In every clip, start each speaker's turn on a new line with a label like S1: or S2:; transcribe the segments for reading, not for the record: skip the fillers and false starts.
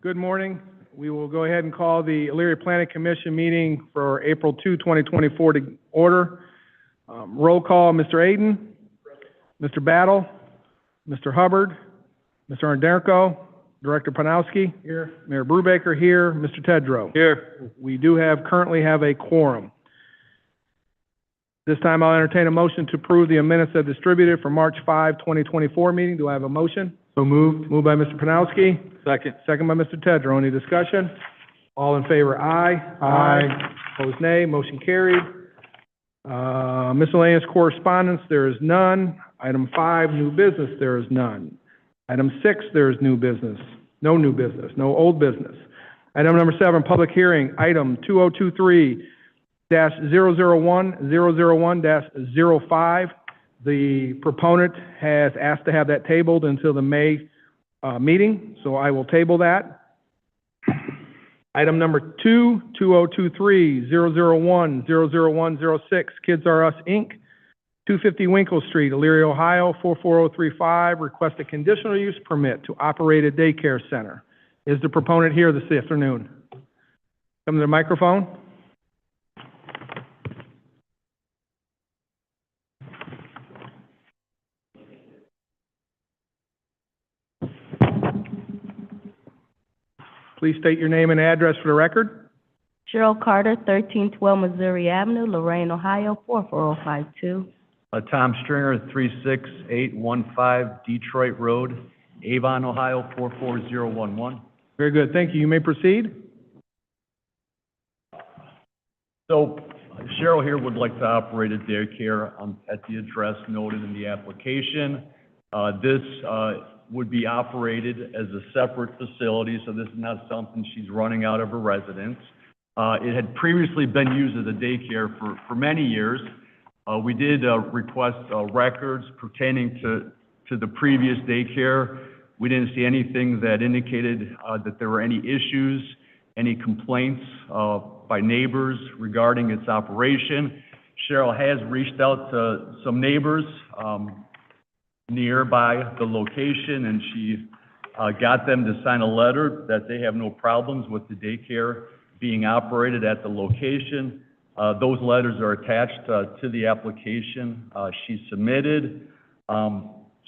S1: Good morning. We will go ahead and call the Elyria Planning Commission meeting for April 2, 2024 to order. Roll call, Mr. Aiden, Mr. Battle, Mr. Hubbard, Mr. Arnderko, Director Panowski. Here. Mayor Brubaker here, Mr. Tedrow. Here. We do currently have a quorum. This time I'll entertain a motion to approve the minutes as distributed for March 5, 2024 meeting. Do I have a motion? So moved. Moved by Mr. Panowski. Second. Second by Mr. Tedrow. Any discussion? All in favor, aye. Aye. Opposed, nay. Motion carried. Miscellaneous correspondence, there is none. Item 5, new business, there is none. Item 6, there is new business. No new business. No old business. Item number 7, public hearing. Item 2023-001-005. The proponent has asked to have that tabled until the May meeting, so I will table that. Item number 2, 2023-001-00106, Kids R Us, Inc., 250 Winkle Street, Elyria, Ohio, 44035, request a conditional use permit to operate a daycare center. Is the proponent here this afternoon? Come to the microphone. Please state your name and address for the record.
S2: Cheryl Carter, 1312 Missouri Avenue, Lorain, Ohio, 44052.
S3: Tom Stringer, 36815 Detroit Road, Avon, Ohio, 44011.
S1: Very good. Thank you. You may proceed.
S3: So Cheryl here would like to operate a daycare at the address noted in the application. This would be operated as a separate facility, so this is not something she's running out of her residence. It had previously been used as a daycare for many years. We did request records pertaining to the previous daycare. We didn't see anything that indicated that there were any issues, any complaints by neighbors regarding its operation. Cheryl has reached out to some neighbors nearby the location, and she got them to sign a letter that they have no problems with the daycare being operated at the location. Those letters are attached to the application she submitted.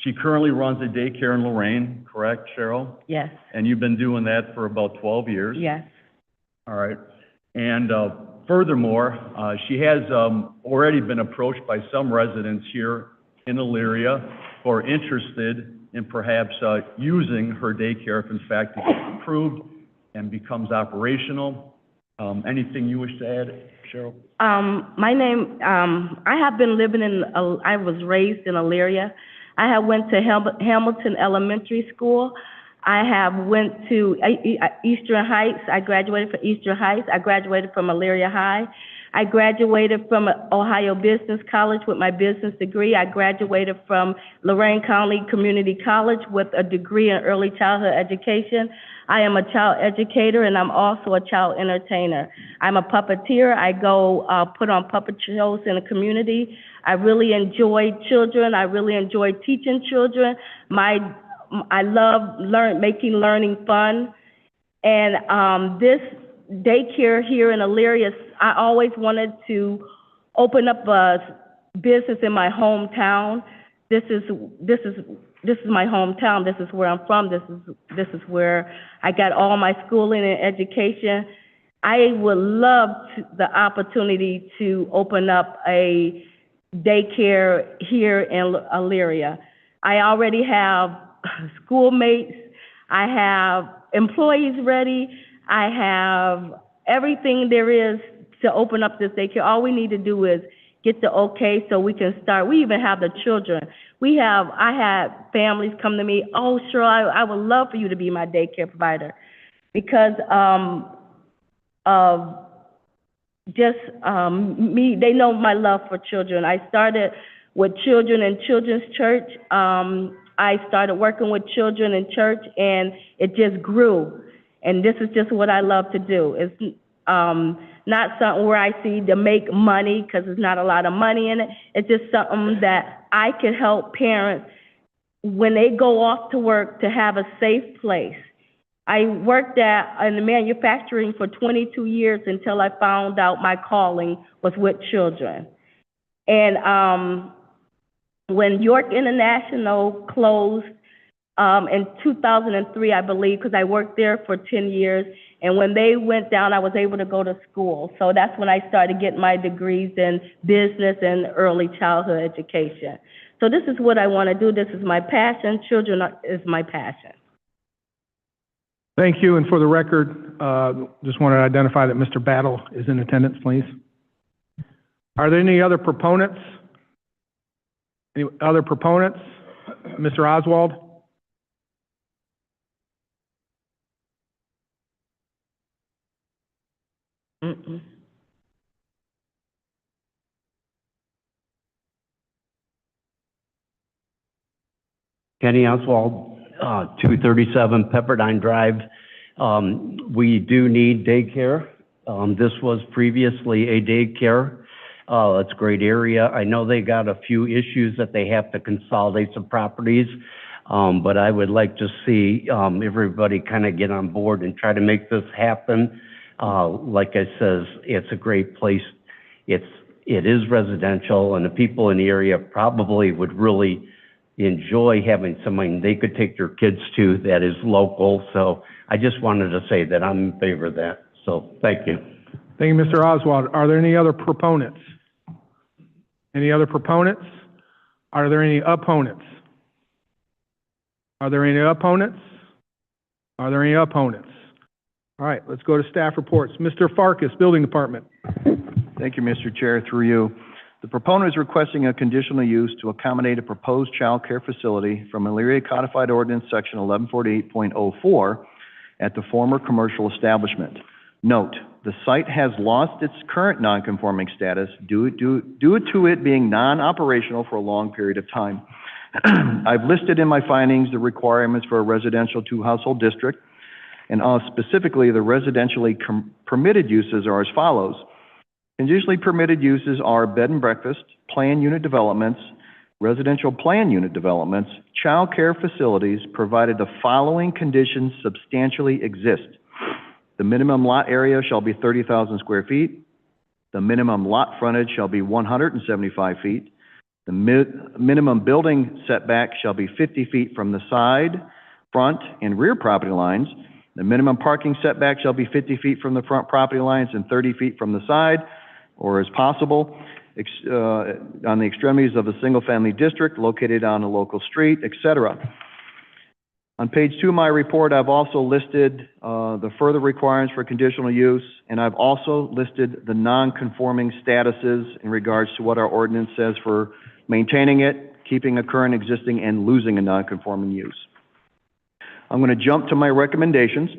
S3: She currently runs a daycare in Lorain, correct, Cheryl?
S2: Yes.
S3: And you've been doing that for about 12 years?
S2: Yes.
S3: All right. And furthermore, she has already been approached by some residents here in Elyria who are interested in perhaps using her daycare if in fact it gets approved and becomes operational. Anything you wish to add, Cheryl?
S2: My name, I have been living I was raised in Elyria. I have went to Hamilton Elementary School. I have went to Eastern Heights. I graduated from Eastern Heights. I graduated from Elyria High. I graduated from Ohio Business College with my business degree. I graduated from Lorain County Community College with a degree in early childhood education. I am a child educator, and I'm also a child entertainer. I'm a puppeteer. I go put on puppet shows in the community. I really enjoy children. I really enjoy teaching children. I love making learning fun. And this daycare here in Elyria, I always wanted to open up a business in my hometown. This is my hometown. This is where I'm from. This is where I got all my schooling and education. I would love the opportunity to open up a daycare here in Elyria. I already have schoolmates. I have employees ready. I have everything there is to open up this daycare. All we need to do is get the okay so we can start. We even have the children. I had families come to me, oh, sure, I would love for you to be my daycare provider because of just me, they know my love for children. I started with children in children's church. I started working with children in church, and it just grew. And this is just what I love to do. It's not something where I see to make money because there's not a lot of money in it. It's just something that I can help parents when they go off to work to have a safe place. I worked in the manufacturing for 22 years until I found out my calling was with children. And when York International closed in 2003, I believe, because I worked there for 10 years, and when they went down, I was able to go to school. So that's when I started getting my degrees in business and early childhood education. So this is what I want to do. This is my passion. Children is my passion.
S1: Thank you, and for the record, just wanted to identify that Mr. Battle is in attendance, please. Are there any other proponents? Any other proponents? Mr. Oswald?
S2: Mm-mm.
S4: Kenny Oswald, 237 Pepperdine Drive. We do need daycare. This was previously a daycare. It's a great area. I know they got a few issues that they have to consolidate some properties, but I would like to see everybody kind of get on board and try to make this happen. Like I says, it's a great place. It is residential, and the people in the area probably would really enjoy having somebody they could take their kids to that is local. So I just wanted to say that I'm in favor of that. So thank you.
S1: Thank you, Mr. Oswald. Are there any other proponents? Any other proponents? Are there any opponents? Are there any opponents? Are there any opponents? All right, let's go to staff reports. Mr. Farkas, Building Department.
S5: Thank you, Mr. Chair. Through you. The proponent is requesting a conditional use to accommodate a proposed child care facility from Elyria Codified Ordinance Section 1148.04 at the former commercial establishment. Note, the site has lost its current non-conforming status due to it being non-operational for a long period of time. I've listed in my findings the requirements for a residential two-household district, and specifically the residentially permitted uses are as follows. Conditionally permitted uses are bed and breakfast, planned unit developments, residential planned unit developments, child care facilities, provided the following conditions substantially exist. The minimum lot area shall be 30,000 square feet. The minimum lot frontage shall be 175 feet. The minimum building setback shall be 50 feet from the side, front, and rear property lines. The minimum parking setback shall be 50 feet from the front property lines and 30 feet from the side, or as possible, on the extremities of a single-family district located on a local street, etc. On page 2 of my report, I've also listed the further requirements for conditional use, and I've also listed the non-conforming statuses in regards to what our ordinance says for maintaining it, keeping a current existing, and losing a non-conforming use. I'm going to jump to my recommendations.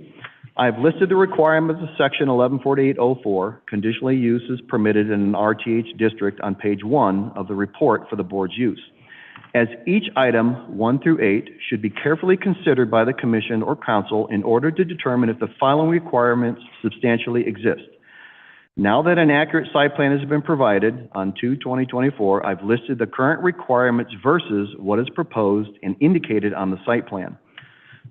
S5: I've listed the requirements of Section 1148.04, conditionally uses permitted in an RTH district on page 1 of the report for the board's use. As each item 1 through 8 should be carefully considered by the commission or council in order to determine if the following requirements substantially exist. Now that an accurate site plan has been provided on 2/2024, I've listed the current requirements versus what is proposed and indicated on the site plan.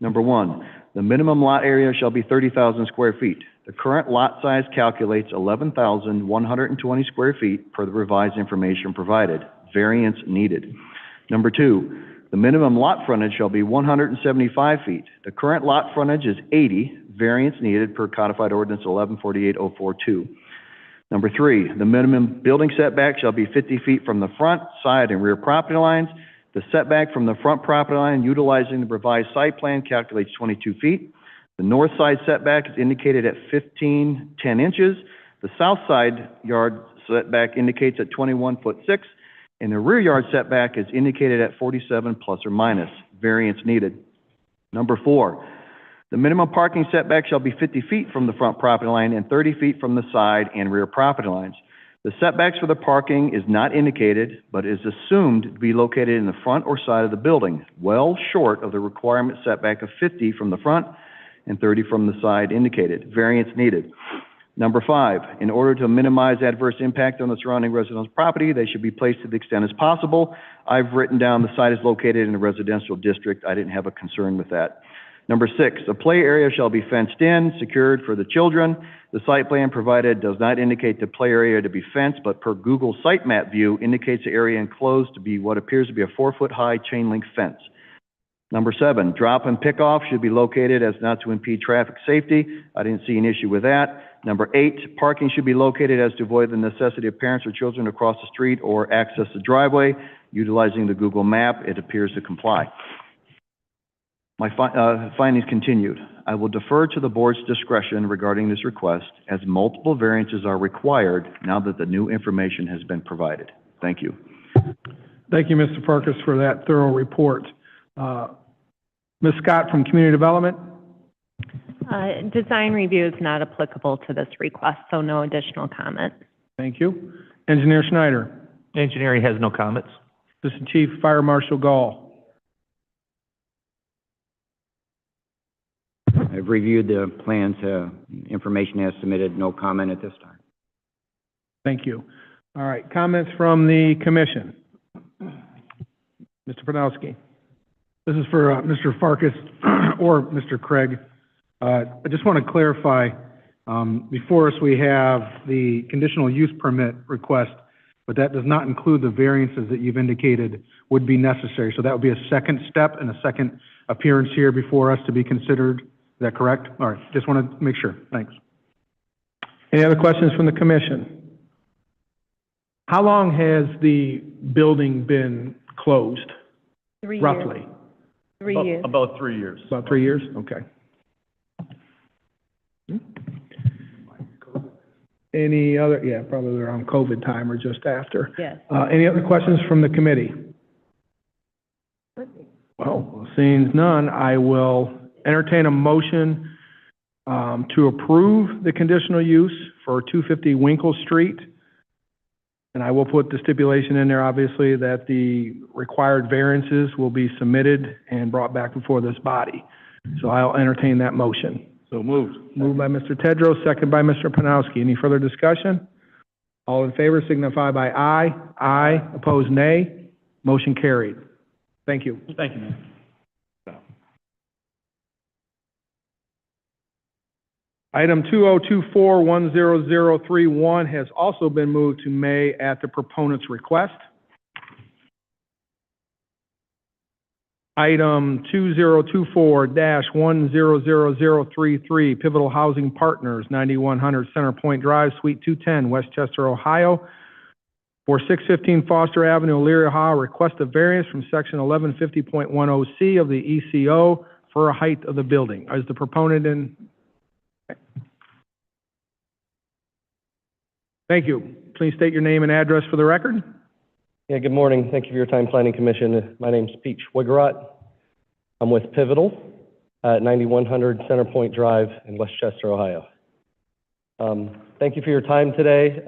S5: Number 1, the minimum lot area shall be 30,000 square feet. The current lot size calculates 11,120 square feet per the revised information provided. Variance needed. Number 2, the minimum lot frontage shall be 175 feet. The current lot frontage is 80. Variance needed per Codified Ordinance 1148.042. Number 3, the minimum building setback shall be 50 feet from the front, side, and rear property lines. The setback from the front property line utilizing the revised site plan calculates 22 feet. The north side setback is indicated at 15.10 inches. The south side yard setback indicates at 21.6, and the rear yard setback is indicated at 47 plus or minus. Variance needed. Number 4, the minimum parking setback shall be 50 feet from the front property line and 30 feet from the side and rear property lines. The setbacks for the parking is not indicated, but is assumed to be located in the front or side of the building, well short of the requirement setback of 50 from the front and 30 from the side indicated. Variance needed. Number 5, in order to minimize adverse impact on the surrounding residential property, they should be placed to the extent as possible. I've written down the site is located in a residential district. I didn't have a concern with that. Number 6, the play area shall be fenced in, secured for the children. The site plan provided does not indicate the play area to be fenced, but per Google Site Map view indicates the area enclosed to be what appears to be a 4-foot-high chain link fence. Number 7, drop and pick-off should be located as not to impede traffic safety. I didn't see an issue with that. Number 8, parking should be located as to avoid the necessity of parents or children to cross the street or access the driveway. Utilizing the Google map, it appears to comply. My findings continued. I will defer to the board's discretion regarding this request, as multiple variances are required now that the new information has been provided. Thank you.
S1: Thank you, Mr. Farkas, for that thorough report. Ms. Scott from Community Development?
S6: Design review is not applicable to this request, so no additional comment.
S1: Thank you. Engineer Schneider?
S7: Engineering has no comments.
S1: Assistant Chief Fire Marshal Gall?
S8: I've reviewed the plans, information as submitted, no comment at this time.
S1: Thank you. All right, comments from the commission. Mr. Panowski.
S9: This is for Mr. Farkas or Mr. Craig. I just want to clarify, before us we have the conditional use permit request, but that does not include the variances that you've indicated would be necessary. So that would be a second step and a second appearance here before us to be considered. Is that correct? All right, just want to make sure. Thanks.
S1: Any other questions from the commission? How long has the building been closed,
S6: 3 years.
S1: roughly?
S6: 3 years.
S3: About 3 years.
S1: About 3 years? Okay. Any other, yeah, probably around COVID time or just after.
S6: Yes.
S1: Any other questions from the committee? Well, seeing none, I will entertain a motion to approve the conditional use for 250 Winkle Street. And I will put the stipulation in there, obviously, that the required variances will be submitted and brought back before this body. So I'll entertain that motion.
S3: So moved.
S1: Moved by Mr. Tedros, second by Mr. Panowski. Any further discussion? All in favor signify by aye. Aye. Opposed, nay. Motion carried. Thank you.
S3: Thank you, ma'am.
S1: Item 2024-10031 has also been moved to May at the proponent's request. Item 2024-100033, Pivotal Housing Partners, 9100 Center Point Drive, Suite 210, Westchester, Ohio, for 615 Foster Avenue, Elyria, Ohio, request a variance from section 1150.10C of the ECO for a height of the building. Is the proponent in? Thank you. Please state your name and address for the record.
S10: Yeah, good morning. Thank you for your time, Planning Commission. My name's Pete Schwigerot. I'm with Pivotal at 9100 Center Point Drive in Westchester, Ohio. Thank you for your time today.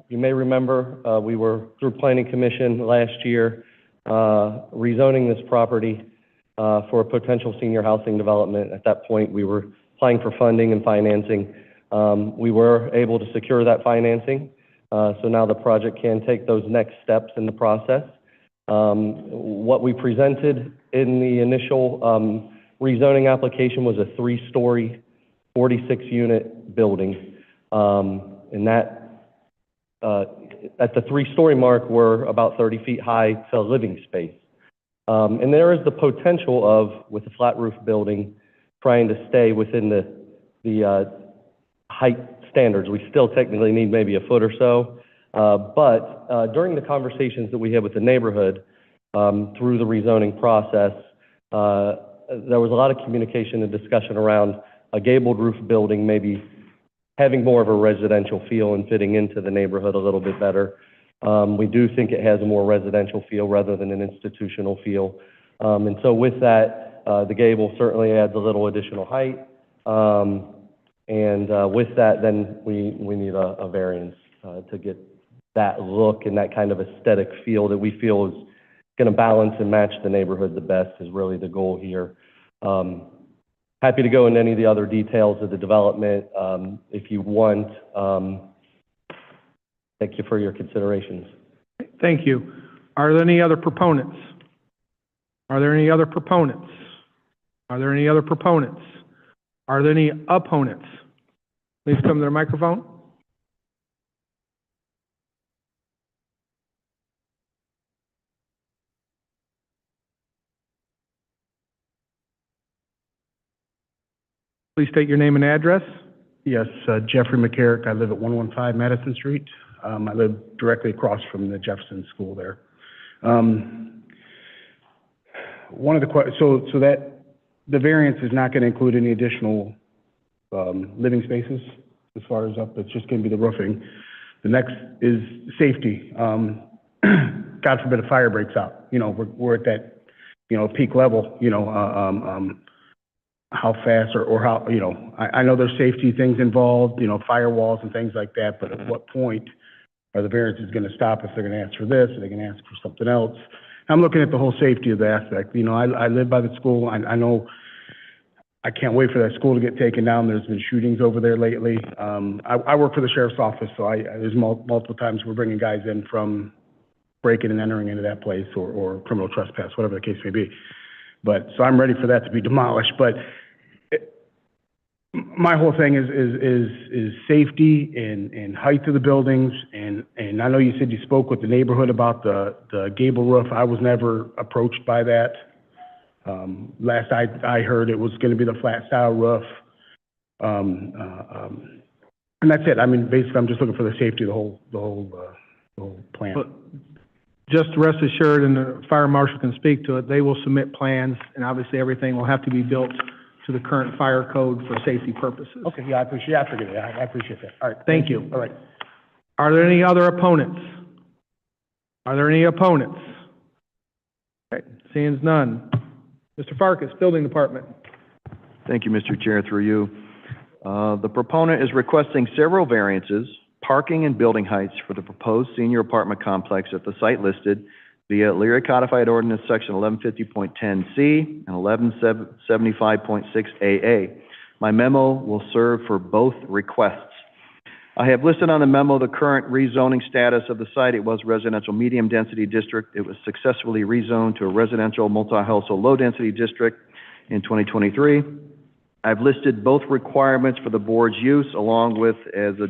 S10: You may remember we were through Planning Commission last year rezoning this property for a potential senior housing development. At that point, we were applying for funding and financing. We were able to secure that financing. So now the project can take those next steps in the process. What we presented in the initial rezoning application was a 3-story, 46-unit building. And that, at the 3-story mark, we're about 30 feet high to living space. And there is the potential of, with a flat roof building, trying to stay within the height standards. We still technically need maybe a foot or so. But during the conversations that we had with the neighborhood through the rezoning process, there was a lot of communication and discussion around a gabled roof building maybe having more of a residential feel and fitting into the neighborhood a little bit better. We do think it has a more residential feel rather than an institutional feel. And so with that, the gable certainly adds a little additional height. And with that, then we need a variance to get that look and that kind of aesthetic feel that we feel is going to balance and match the neighborhood the best is really the goal here. Happy to go into any of the other details of the development if you want. Thank you for your considerations.
S1: Thank you. Are there any other proponents? Are there any other proponents? Are there any other proponents? Are there any opponents? Please come to the microphone. Please state your name and address.
S11: Yes, Jeffrey McCarrick. I live at 115 Madison Street. I live directly across from the Jefferson School there. One of the so that the variance is not going to include any additional living spaces as far as up. It's just going to be the roofing. The next is safety. God forbid a fire breaks out. You know, we're at that, you know, peak level. You know, how fast or how, you know, I know there's safety things involved, you know, firewalls and things like that, but at what point are the variances going to stop if they're going to ask for this, or they're going to ask for something else? I'm looking at the whole safety of the aspect. You know, I live by the school. I know I can't wait for that school to get taken down. There's been shootings over there lately. I work for the sheriff's office, so there's multiple times we're bringing guys in from breaking and entering into that place or criminal trespass, whatever the case may be. But, so I'm ready for that to be demolished, but my whole thing is safety and height of the buildings, and I know you said you spoke with the neighborhood about the gable roof. I was never approached by that. Last I heard, it was gonna be the flat style roof. And that's it. I mean, basically, I'm just looking for the safety of the whole plan.
S1: But just rest assured, and the fire marshal can speak to it, they will submit plans, and obviously everything will have to be built to the current fire code for safety purposes.
S11: Okay, yeah, I appreciate that. All right.
S1: Thank you.
S11: All right.
S1: Are there any other opponents? Are there any opponents? Okay, seeing none. Mr. Farkas, Building Department.
S5: Thank you, Mr. Chair, through you. The proponent is requesting several variances, parking and building heights for the proposed senior apartment complex at the site listed via Elyria Codified Ordinance Section 1150.10C and 1175.6AA. My memo will serve for both requests. I have listed on the memo the current rezoning status of the site. It was residential medium density district. It was successfully rezoned to a residential multi-household low density district in 2023. I've listed both requirements for the board's use along with as a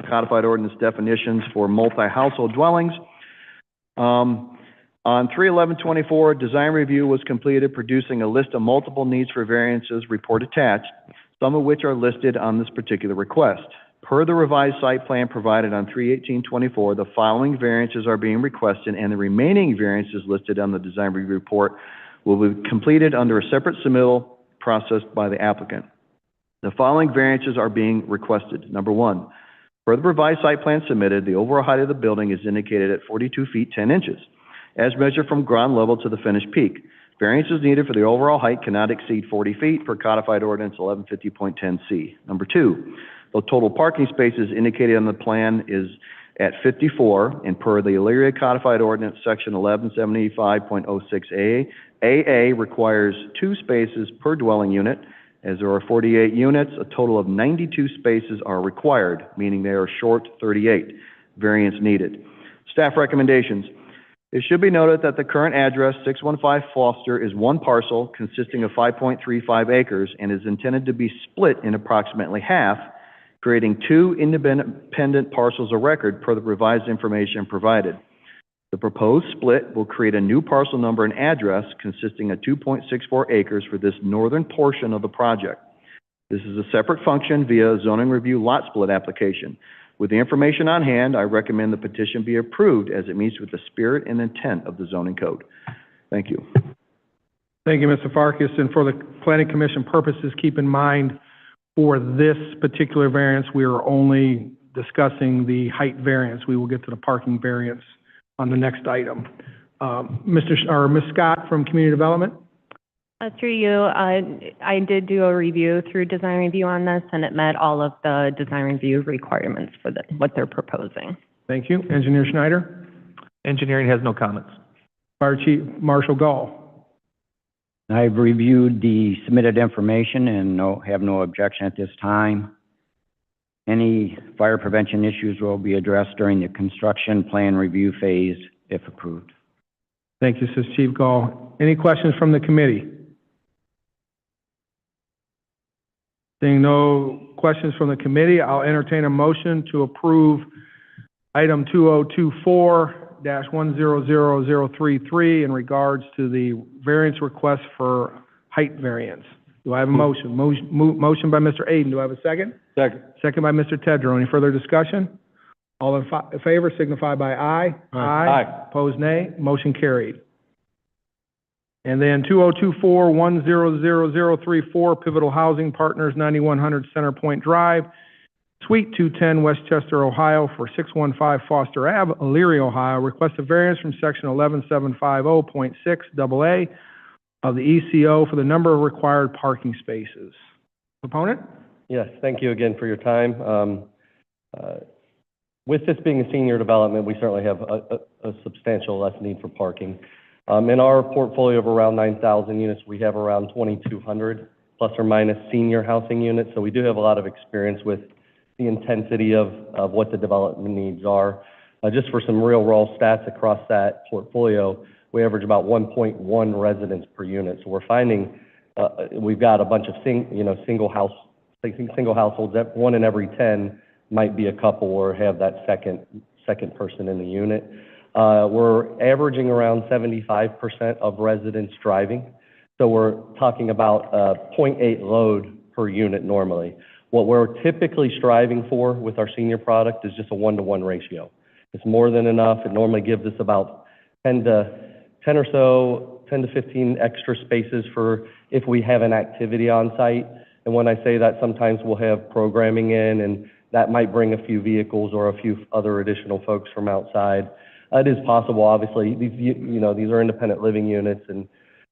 S5: codified ordinance definitions for multi-household dwellings. On 3/11/24, design review was completed, producing a list of multiple needs for variances, report attached, some of which are listed on this particular request. Per the revised site plan provided on 3/18/24, the following variances are being requested, and the remaining variances listed on the design review report will be completed under a separate submittal processed by the applicant. The following variances are being requested. Number one, per the revised site plan submitted, the overall height of the building is indicated at 42 feet 10 inches. As measured from ground level to the finished peak. Variances needed for the overall height cannot exceed 40 feet per codified ordinance 1150.10C. Number two, the total parking spaces indicated on the plan is at 54, and per the Elyria Codified Ordinance Section 1175.06A, AA requires 2 spaces per dwelling unit. As there are 48 units, a total of 92 spaces are required, meaning they are short 38. Variance needed. Staff recommendations. It should be noted that the current address, 615 Foster, is one parcel consisting of 5.35 acres and is intended to be split in approximately half, creating 2 independent parcels of record per the revised information provided. The proposed split will create a new parcel number and address consisting of 2.64 acres for this northern portion of the project. This is a separate function via zoning review lot split application. With the information on hand, I recommend the petition be approved as it meets with the spirit and intent of the zoning code. Thank you.
S1: Thank you, Mr. Farkas. And for the Planning Commission purposes, keep in mind for this particular variance, we are only discussing the height variance. We will get to the parking variance on the next item. Ms. Scott from Community Development?
S6: Through you, I did do a review through design review on this, and it met all of the design review requirements for what they're proposing.
S1: Thank you. Engineer Schneider?
S7: Engineering has no comments.
S1: Fire Chief Marshal Gall?
S8: I've reviewed the submitted information and have no objection at this time. Any fire prevention issues will be addressed during the construction plan review phase if approved.
S1: Thank you, says Chief Gall. Any questions from the committee? Seeing no questions from the committee, I'll entertain a motion to approve item 2024-100033 in regards to the variance request for height variance. Do I have a motion? Motion by Mr. Aden. Do I have a second?
S5: Second.
S1: Second by Mr. Tedrow. Any further discussion? All in favor signify by aye.
S5: Aye.
S1: Opposed, nay. Motion carried. And then 2024-100034 Pivotal Housing Partners, 9100 Center Point Drive, Suite 210, Westchester, Ohio, for 615 Foster Ave, Elyria, Ohio. Request a variance from section 11750.6 AA of the ECO for the number of required parking spaces. Proponent?
S10: Yes, thank you again for your time. With this being a senior development, we certainly have a substantial less need for parking. In our portfolio of around 9,000 units, we have around 2,200 plus or minus senior housing units. So we do have a lot of experience with the intensity of what the development needs are. Just for some real raw stats across that portfolio, we average about 1.1 residents per unit. So we're finding we've got a bunch of single households. That 1 in every 10 might be a couple or have that second person in the unit. We're averaging around 75% of residents driving. So we're talking about 0.8 load per unit normally. What we're typically striving for with our senior product is just a 1-to-1 ratio. It's more than enough. It normally gives us about 10 to 15 extra spaces for if we have an activity on site. And when I say that, sometimes we'll have programming in, and that might bring a few vehicles or a few other additional folks from outside. It is possible, obviously. These are independent living units, and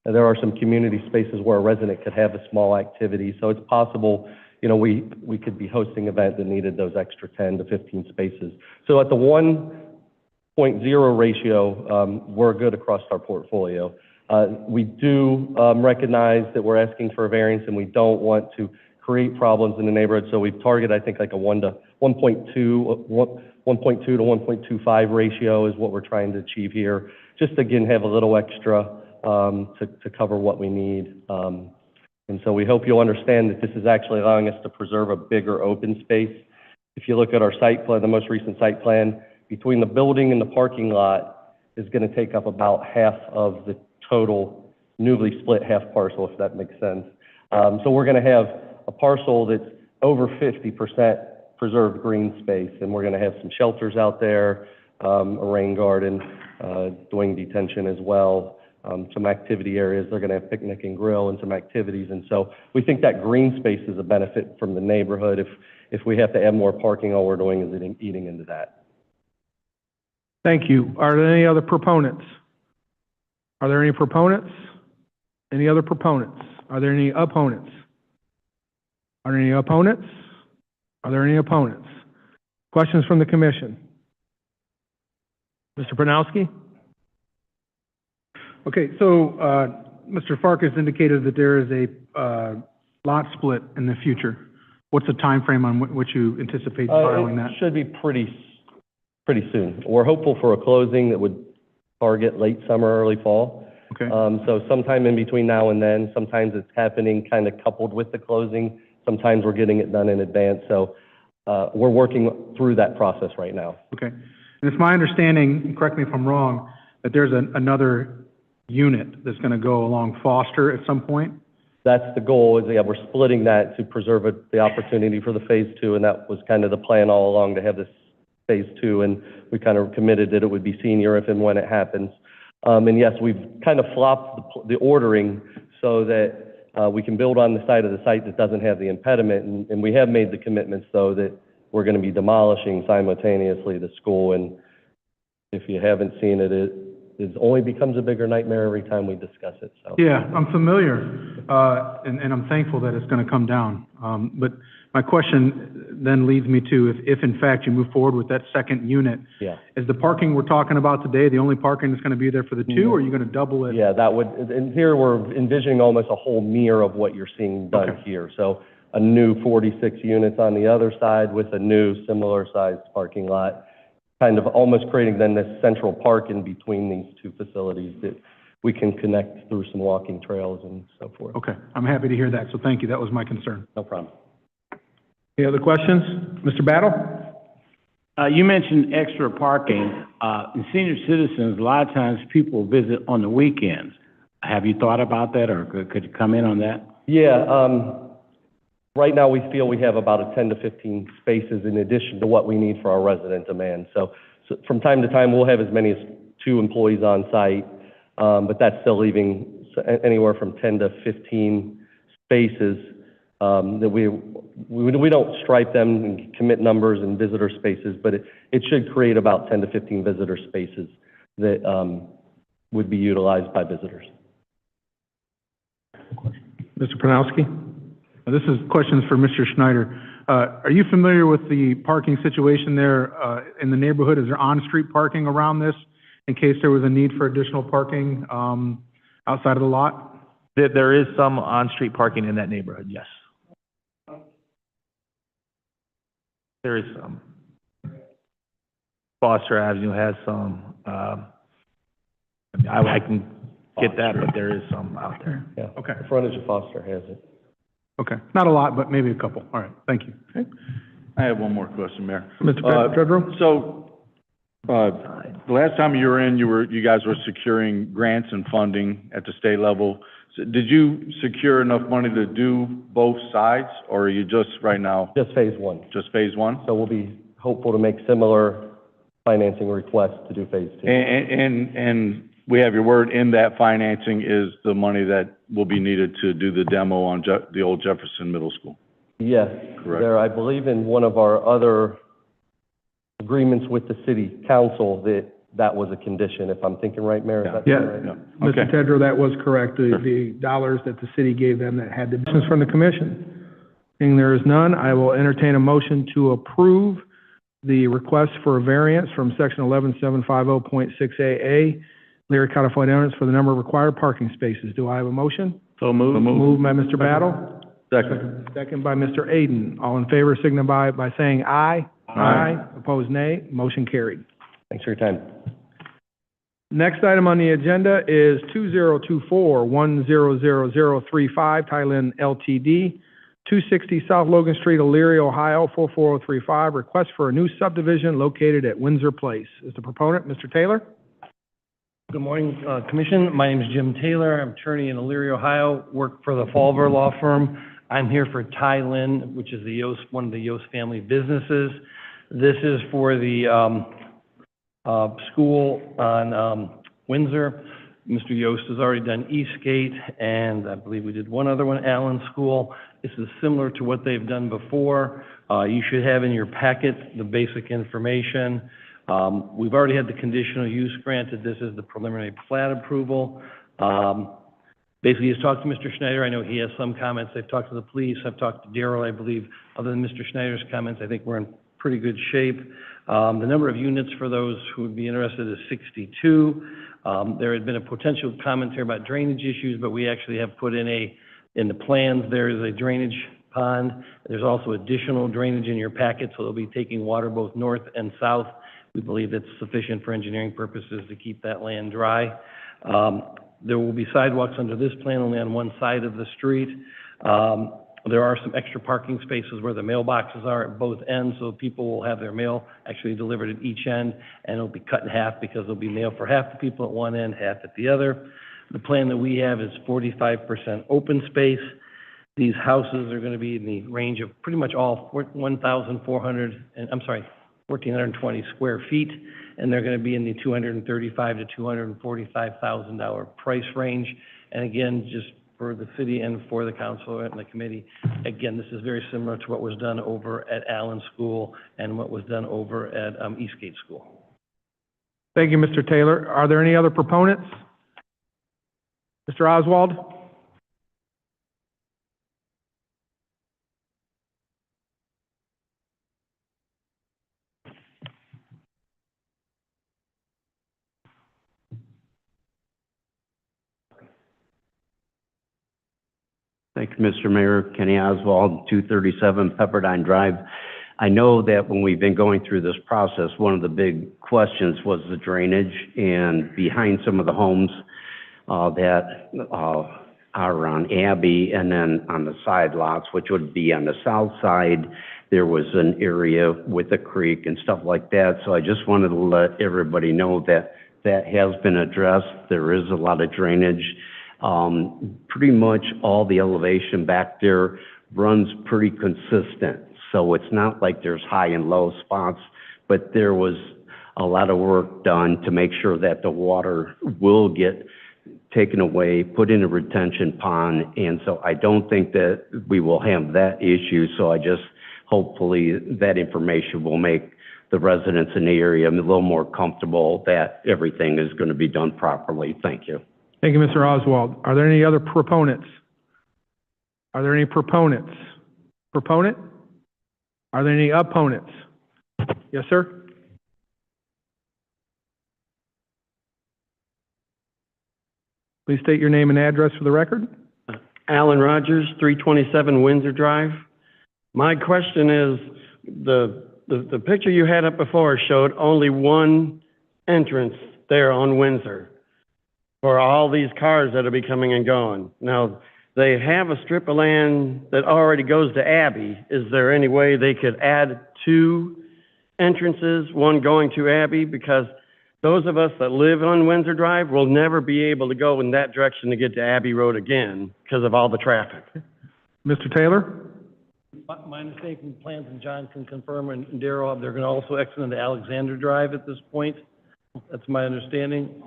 S10: there are some community spaces where a resident could have a small activity. So it's possible, we could be hosting an event that needed those extra 10 to 15 spaces. So at the 1.0 ratio, we're good across our portfolio. We do recognize that we're asking for a variance, and we don't want to create problems in the neighborhood. So we target, I think, like a 1.2 to 1.25 ratio is what we're trying to achieve here. Just again, have a little extra to cover what we need. And so we hope you'll understand that this is actually allowing us to preserve a bigger open space. If you look at our site plan, the most recent site plan, between the building and the parking lot is going to take up about half of the total newly split half parcel, if that makes sense. So we're going to have a parcel that's over 50% preserved green space, and we're going to have some shelters out there, a rain garden, doing detention as well, some activity areas. They're going to have picnic and grill and some activities. And so we think that green space is a benefit from the neighborhood. If we have to add more parking, all we're doing is eating into that.
S1: Thank you. Are there any other proponents? Are there any proponents? Any other proponents? Are there any opponents? Are there any opponents? Are there any opponents? Questions from the commission? Mr. Pronowski?
S9: Okay, so, Mr. Farkas indicated that there is a, lot split in the future. What's the time frame on which you anticipate filing that?
S10: It should be pretty soon. We're hopeful for a closing that would target late summer, early fall.
S9: Okay.
S10: So sometime in between now and then. Sometimes it's happening kind of coupled with the closing. Sometimes we're getting it done in advance. So we're working through that process right now.
S9: Okay. And it's my understanding, and correct me if I'm wrong, that there's another unit that's going to go along Foster at some point?
S10: That's the goal, is we're splitting that to preserve the opportunity for the phase 2, and that was kind of the plan all along, to have this phase 2, and we kind of committed that it would be senior if and when it happens. And yes, we've kind of flopped the ordering so that we can build on the side of the site that doesn't have the impediment, and we have made the commitments, though, that we're going to be demolishing simultaneously the school, and if you haven't seen it, it only becomes a bigger nightmare every time we discuss it, so.
S9: Yeah, I'm familiar, and I'm thankful that it's going to come down. But my question then leads me to, if in fact you move forward with that second unit,
S10: Yeah.
S9: is the parking we're talking about today the only parking that's going to be there for the two, or are you going to double it?
S10: Yeah, that would, and here we're envisioning almost a whole mirror of what you're seeing done
S9: Okay.
S10: here. So a new 46 units on the other side with a new similar sized parking lot, kind of almost creating then this central park in between these two facilities that we can connect through some walking trails and so forth.
S9: Okay, I'm happy to hear that, so thank you. That was my concern.
S10: No problem.
S1: Any other questions? Mr. Battle?
S12: You mentioned extra parking. In senior citizens, a lot of times people visit on the weekends. Have you thought about that, or could you come in on that?
S10: Yeah, right now we feel we have about a 10 to 15 spaces in addition to what we need for our resident demand. So from time to time, we'll have as many as 2 employees on site, but that's still leaving anywhere from 10 to 15 spaces that we don't stripe them and commit numbers and visitor spaces, but it should create about 10 to 15 visitor spaces that would be utilized by visitors.
S1: Mr. Pronowski?
S9: This is questions for Mr. Schneider. Are you familiar with the parking situation there in the neighborhood? Is there on-street parking around this in case there was a need for additional parking outside of the lot?
S7: There is some on-street parking in that neighborhood, yes. There is some. Foster Avenue has some. I can get that, but there is some out there.
S10: Yeah.
S9: Okay.
S10: The frontage of Foster has it.
S9: Okay. Not a lot, but maybe a couple. All right. Thank you. Okay.
S13: I have one more question, Mayor.
S1: Mr. Pedro?
S13: So, the last time you were in, you guys were securing grants and funding at the state level. So did you secure enough money to do both sides, or are you just right now?
S10: Just phase 1.
S13: Just phase 1?
S10: So we'll be hopeful to make similar financing requests to do phase 2.
S13: And we have your word, in that financing is the money that will be needed to do the demo on the old Jefferson Middle School?
S10: Yes.
S13: Correct.
S10: There, I believe in one of our other agreements with the city council that was a condition, if I'm thinking right, Mayor? Is that
S1: Yeah.
S10: right?
S13: Yeah.
S1: Mr.
S13: Okay.
S1: Tedrow, that was correct. The dollars that the city gave them that had the questions from the commission. Seeing there is none, I will entertain a motion to approve the request for a variance from section 11750.6AA, Leary Codified Ordinance for the number of required parking spaces. Do I have a motion?
S13: So moved.
S1: Moved by Mr. Battle.
S13: Second.
S1: Second by Mr. Aden. All in favor signify by saying aye. Aye. Opposed, nay. Motion carried.
S10: Thanks for your time.
S1: Next item on the agenda is 2024-100035, Thailand Ltd., 260 South Logan Street, Elyria, Ohio, 44035. Request for a new subdivision located at Windsor Place. Is the proponent Mr. Taylor?
S14: Good morning, Commission. My name is Jim Taylor. I'm attorney in Elyria, Ohio, work for the Falver Law Firm. I'm here for Thai Lin, which is the Yost, one of the Yost family businesses. This is for the school on Windsor. Mr. Yost has already done Eastgate, and I believe we did one other one, Allen School. This is similar to what they've done before. You should have in your packet the basic information. We've already had the conditional use granted. This is the preliminary plat approval. Basically, he's talked to Mr. Schneider. I know he has some comments. They've talked to the police. I've talked to Daryl, I believe. Other than Mr. Schneider's comments, I think we're in pretty good shape. The number of units for those who would be interested is 62. There had been a potential commentary about drainage issues, but we actually have put in the plans, there is a drainage pond. There's also additional drainage in your packet, so they'll be taking water both north and south. We believe it's sufficient for engineering purposes to keep that land dry. There will be sidewalks under this plan only on one side of the street. There are some extra parking spaces where the mailboxes are at both ends, so people will have their mail actually delivered at each end, and it'll be cut in half because there'll be mail for half the people at one end, half at the other. The plan that we have is 45% open space. These houses are going to be in the range of pretty much all 1,420 square feet, and they're going to be in the $235,000 to $245,000 price range. And again, just for the city and for the council and the committee, again, this is very similar to what was done over at Allen School and what was done over at Eastgate School.
S1: Thank you, Mr. Taylor. Are there any other proponents? Mr. Oswald?
S4: Thank you, Mr. Mayor. Kenny Oswald, 237 Pepperdine Drive. I know that when we've been going through this process, one of the big questions was the drainage, and behind some of the homes that are on Abbey, and then on the side lots, which would be on the south side, there was an area with a creek and stuff like that. So I just wanted to let everybody know that that has been addressed. There is a lot of drainage. Pretty much all the elevation back there runs pretty consistent. So it's not like there's high and low spots, but there was a lot of work done to make sure that the water will get taken away, put in a retention pond, and so I don't think that we will have that issue. So I just, hopefully, that information will make the residents in the area a little more comfortable that everything is going to be done properly. Thank you.
S1: Thank you, Mr. Oswald. Are there any other proponents? Are there any proponents? Proponent? Are there any opponents? Yes, sir? Please state your name and address for the record.
S15: Alan Rogers, 327 Windsor Drive. My question is, the picture you had up before showed only one entrance there on Windsor for all these cars that will be coming and going. Now, they have a strip of land that already goes to Abbey. Is there any way they could add two entrances, one going to Abbey? Because those of us that live on Windsor Drive will never be able to go in that direction to get to Abbey Road again because of all the traffic.
S1: Mr. Taylor?
S14: My understanding from plans, and John can confirm, and Darrell, they're going to also exit into Alexander Drive at this point. That's my understanding.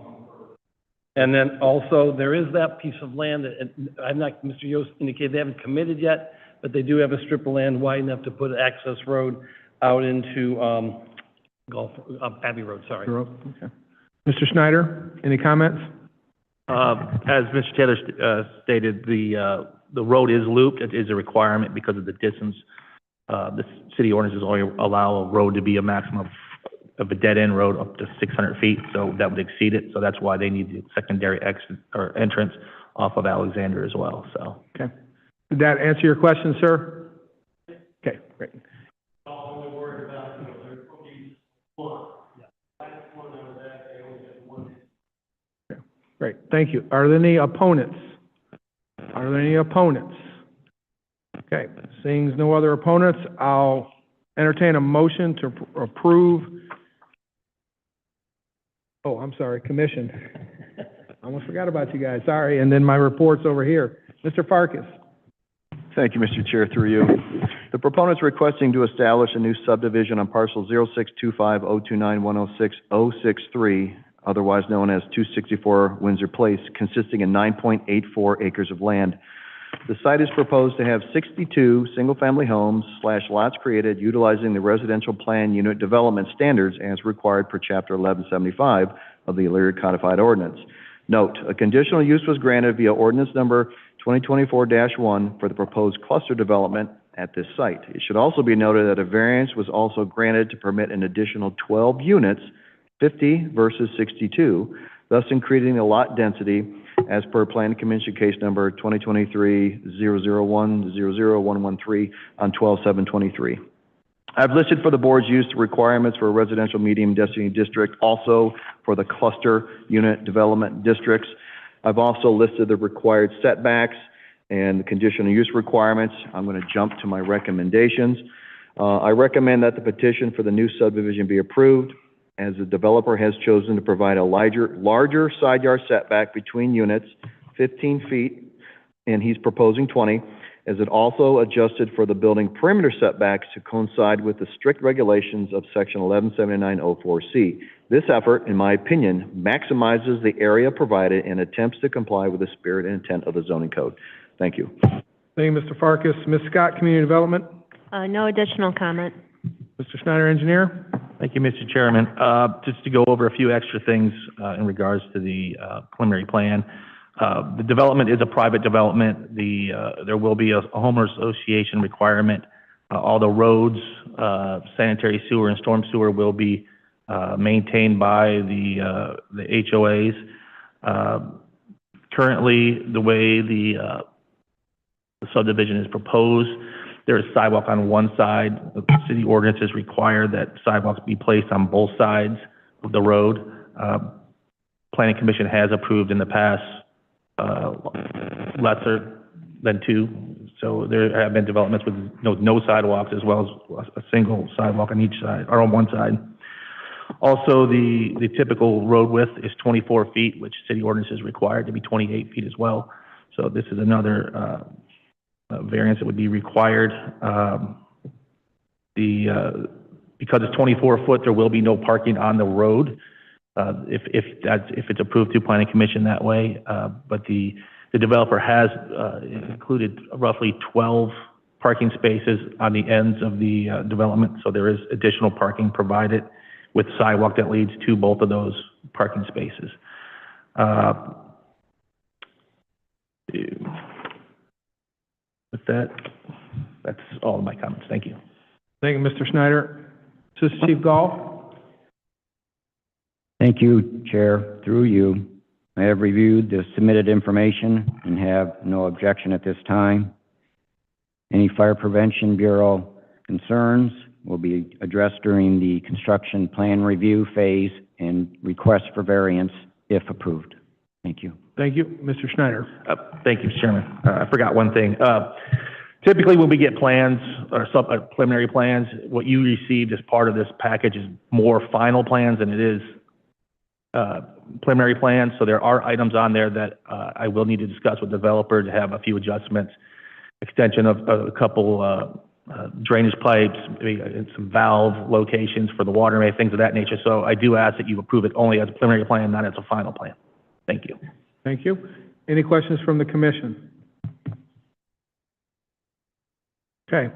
S14: And then also, there is that piece of land that, I'm not, Mr. Yost indicated they haven't committed yet, but they do have a strip of land wide enough to put an access road out into, Abbey Road, sorry.
S1: Okay. Mr. Schneider, any comments?
S7: As Mr. Taylor stated, the road is looped. It is a requirement because of the distance. The city ordinances only allow a road to be a maximum of a dead-end road up to 600 feet, so that would exceed it. So that's why they need the secondary exit or entrance off of Alexander as well, so.
S1: Okay. Did that answer your question, sir? Okay, great. Great, thank you. Are there any opponents? Are there any opponents? Okay, seeing no other opponents, I'll entertain a motion to approve. Oh, I'm sorry, commission. I almost forgot about you guys, sorry, and then my report's over here. Mr. Farkas.
S5: Thank you, Mr. Chair, through you. The proponent's requesting to establish a new subdivision on parcel 0625029106063, otherwise known as 264 Windsor Place, consisting of 9.84 acres of land. The site is proposed to have 62 single-family homes / lots created utilizing the residential plan unit development standards as required per Chapter 1175 of the Elyria Codified Ordinance. Note, a conditional use was granted via ordinance number 2024-1 for the proposed cluster development at this site. It should also be noted that a variance was also granted to permit an additional 12 units, 50 versus 62, thus increasing the lot density as per Planning Commission case number 2023-001-00113 on 12/7/23. I've listed for the board's use the requirements for a residential medium density district, also for the cluster unit development districts. I've also listed the required setbacks and the conditional use requirements. I'm going to jump to my recommendations. I recommend that the petition for the new subdivision be approved, as the developer has chosen to provide a larger side yard setback between units, 15 feet, and he's proposing 20, as it also adjusted for the building perimeter setbacks to coincide with the strict regulations of section 117904C. This effort, in my opinion, maximizes the area provided and attempts to comply with the spirit and intent of the zoning code. Thank you.
S1: Thank you, Mr. Farkas. Ms. Scott, Community Development.
S6: No additional comment.
S1: Mr. Schneider, Engineer.
S7: Thank you, Mr. Chairman. Just to go over a few extra things in regards to the preliminary plan. The development is a private development. There will be a homeowner association requirement. All the roads, sanitary sewer, and storm sewer will be maintained by the HOAs. Currently, the way the subdivision is proposed, there is sidewalk on one side. The city ordinances require that sidewalks be placed on both sides of the road. Planning Commission has approved in the past lesser than 2. So there have been developments with no sidewalks as well as a single sidewalk on each side, or on one side. Also, the typical road width is 24 feet, which city ordinance is required to be 28 feet as well. So this is another variance that would be required. Because it's 24 foot, there will be no parking on the road if it's approved through Planning Commission that way. But the developer has included roughly 12 parking spaces on the ends of the development, so there is additional parking provided with sidewalk that leads to both of those parking spaces. With that, that's all of my comments. Thank you.
S1: Thank you, Mr. Schneider. Assistant Chief Gall?
S8: Thank you, Chair. Through you, I have reviewed the submitted information and have no objection at this time. Any Fire Prevention Bureau concerns will be addressed during the construction plan review phase and requests for variance if approved. Thank you.
S1: Thank you. Mr. Schneider?
S7: Thank you, Mr. Chairman. I forgot one thing. Typically, when we get plans or preliminary plans, what you received as part of this package is more final plans than it is preliminary plans. So there are items on there that I will need to discuss with the developer to have a few adjustments, extension of a couple drainage pipes, maybe some valve locations for the water main, things of that nature. So I do ask that you approve it only as a preliminary plan, not as a final plan. Thank you.
S1: Thank you. Any questions from the commission? Okay.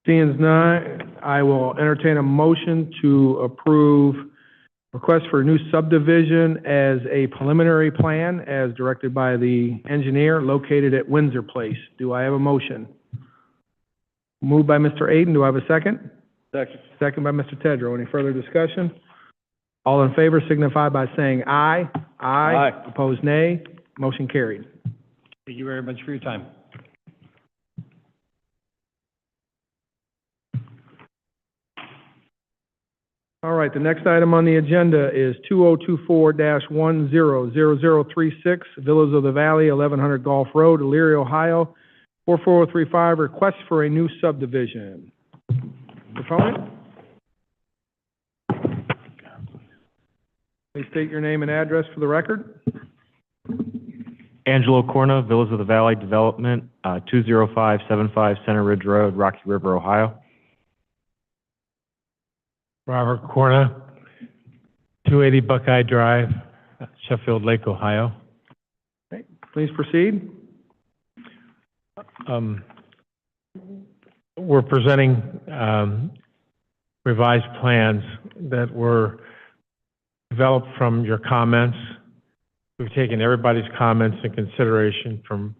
S1: Seeing none, I will entertain a motion to approve request for a new subdivision as a preliminary plan as directed by the engineer located at Windsor Place. Do I have a motion? Moved by Mr. Aden. Do I have a second?
S10: Second.
S1: Second by Mr. Tedrow. Any further discussion? All in favor signify by saying aye. Aye. Opposed, nay. Motion carried.
S12: Thank you very much for your time.
S1: All right, the next item on the agenda is 2024-100036, Villas of the Valley, 1100 Gulf Road, Elyria, Ohio, 44035, request for a new subdivision. Proponent? Please state your name and address for the record.
S16: Angelo Corna, Villas of the Valley Development, 20575 Center Ridge Road, Rocky River, Ohio.
S17: Robert Corna, 280 Buckeye Drive, Sheffield Lake, Ohio.
S1: Okay, please proceed.
S17: We're presenting revised plans that were developed from your comments. We've taken everybody's comments in consideration from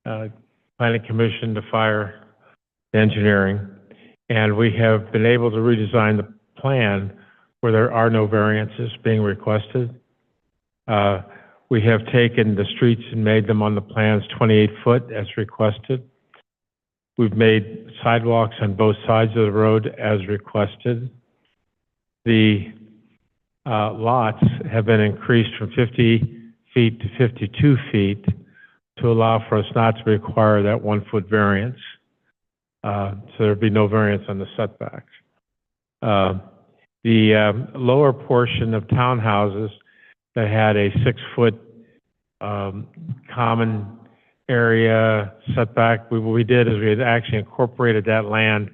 S17: Planning Commission to Fire to Engineering, and we have been able to redesign the plan where there are no variances being requested. We have taken the streets and made them on the plans 28 foot as requested. We've made sidewalks on both sides of the road as requested. The lots have been increased from 50 feet to 52 feet to allow for us not to require that 1 foot variance. So there'd be no variance on the setbacks. The lower portion of townhouses that had a 6 foot common area setback, what we did is we had actually incorporated that land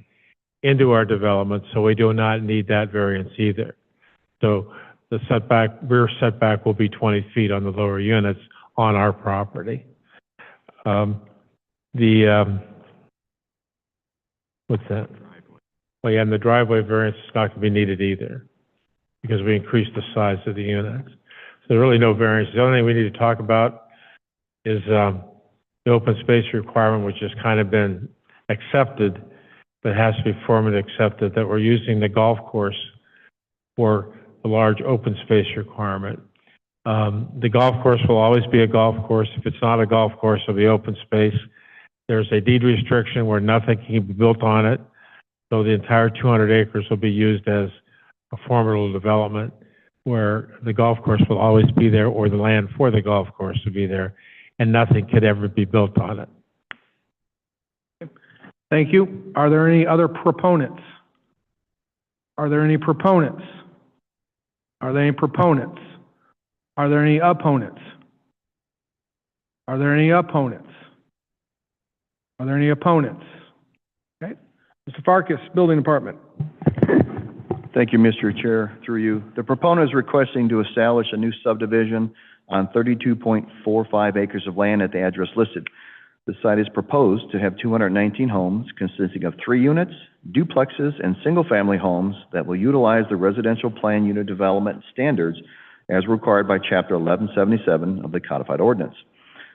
S17: into our development, so we do not need that variance either. So the setback, rear setback will be 20 feet on the lower units on our property. What's that? Well, yeah, and the driveway variance is not going to be needed either because we increased the size of the units. So there's really no variance. The only thing we need to talk about is the open space requirement, which has kind of been accepted, but has to be formally accepted, that we're using the golf course for the large open space requirement. The golf course will always be a golf course. If it's not a golf course, it'll be open space. There's a deed restriction where nothing can be built on it. So the entire 200 acres will be used as a formidable development where the golf course will always be there, or the land for the golf course will be there. and nothing could ever be built on it.
S1: Thank you. Are there any other proponents? Are there any proponents? Are there any proponents? Are there any opponents? Are there any opponents? Are there any opponents? Okay. Mr. Farkas, Building Department.
S5: Thank you, Mr. Chair, through you. The proponent is requesting to establish a new subdivision on 32.45 acres of land at the address listed. The site is proposed to have 219 homes consisting of 3 units, duplexes, and single-family homes that will utilize the residential plan unit development standards as required by Chapter 1177 of the Codified Ordinance.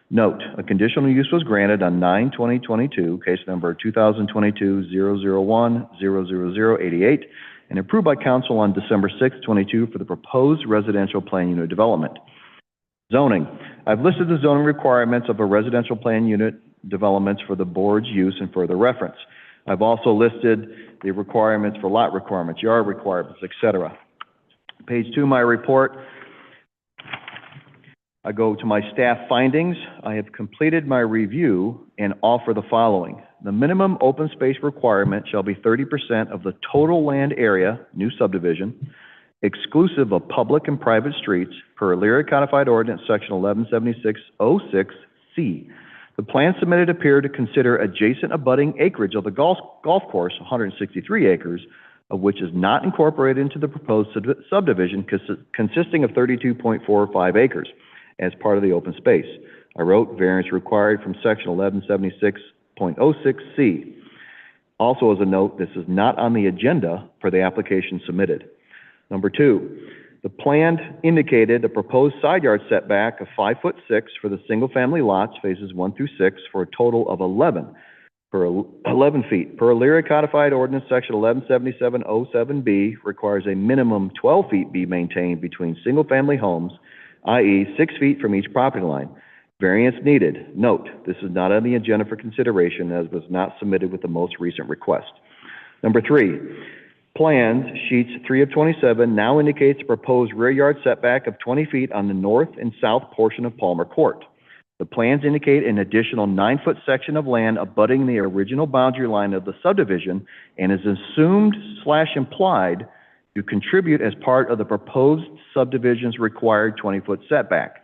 S5: Note, a conditional use was granted on 9/2022, case number 2022-001-00088, and approved by council on December 6, 22 for the proposed residential plan unit development. Zoning. I've listed the zoning requirements of a residential plan unit developments for the board's use and further reference. I've also listed the requirements for lot requirements, yard requirements, etc. Page 2 of my report, I go to my staff findings. I have completed my review and offer the following. The minimum open space requirement shall be 30% of the total land area, new subdivision, exclusive of public and private streets, per Elyria Codified Ordinance, Section 1176-06C. The plan submitted appear to consider adjacent abutting acreage of the golf course, 163 acres, of which is not incorporated into the proposed subdivision, consisting of 32.45 acres, as part of the open space. I wrote variance required from Section 1176.06C. Also, as a note, this is not on the agenda for the application submitted. Number 2, the plan indicated a proposed side yard setback of 5'6" for the single-family lots, phases 1 through 6, for a total of 11 feet. Per Elyria Codified Ordinance, Section 1177-07B requires a minimum 12 feet be maintained between single-family homes, i.e. 6 feet from each property line. Variance needed. Note, this is not on the agenda for consideration as was not submitted with the most recent request. Number 3, plans, sheets 3 of 27, now indicates a proposed rear yard setback of 20 feet on the north and south portion of Palmer Court. The plans indicate an additional 9-foot section of land abutting the original boundary line of the subdivision and is assumed/implied to contribute as part of the proposed subdivision's required 20-foot setback.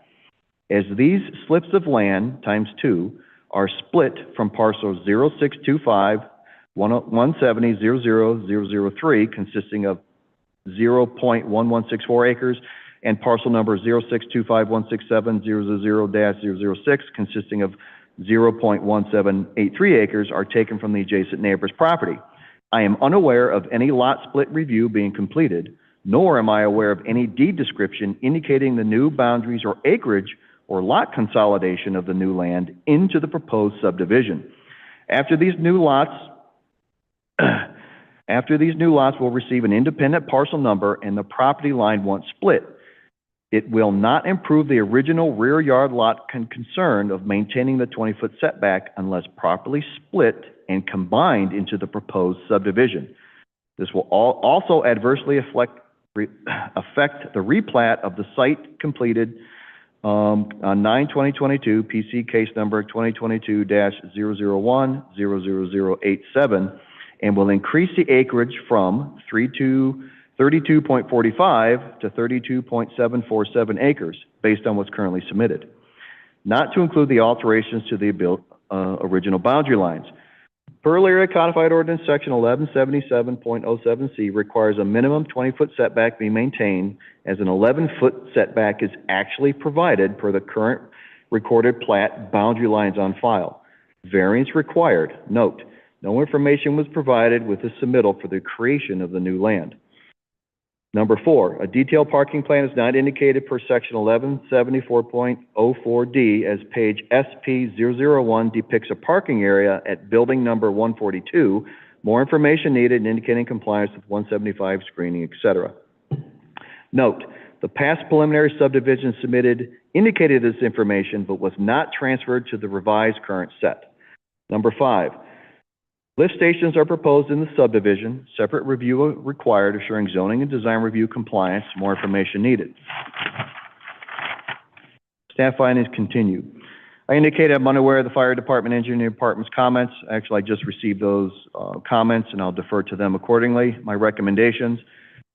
S5: As these slips of land, times 2, are split from parcel 0625-170-00003, consisting of 0.1164 acres, and parcel number 0625-167-000-006, consisting of 0.1783 acres, are taken from the adjacent neighbor's property. I am unaware of any lot split review being completed, nor am I aware of any deed description indicating the new boundaries or acreage or lot consolidation of the new land into the proposed subdivision. After these new lots will receive an independent parcel number and the property line once split, it will not improve the original rear yard lot concern of maintaining the 20-foot setback unless properly split and combined into the proposed subdivision. This will also adversely affect the replat of the site completed on 9/2022, PC case number 2022-001-00087, and will increase the acreage from 32.45 to 32.747 acres, based on what's currently submitted, not to include the alterations to the original boundary lines. Per Elyria Codified Ordinance, Section 1177.07C requires a minimum 20-foot setback be maintained, as an 11-foot setback is actually provided per the current recorded plat boundary lines on file. Variance required. Note, no information was provided with the submittal for the creation of the new land. Number 4, a detailed parking plan is not indicated per Section 1174.04D, as page SP001 depicts a parking area at building number 142. More information needed indicating compliance with 175 screening, etc. Note, the past preliminary subdivision submitted indicated this information but was not transferred to the revised current set. Number 5, lift stations are proposed in the subdivision. Separate review required, assuring zoning and design review compliance. More information needed. Staff findings continue. I indicated I'm unaware of the fire department, engineering department's comments. Actually, I just received those comments, and I'll defer to them accordingly. My recommendations: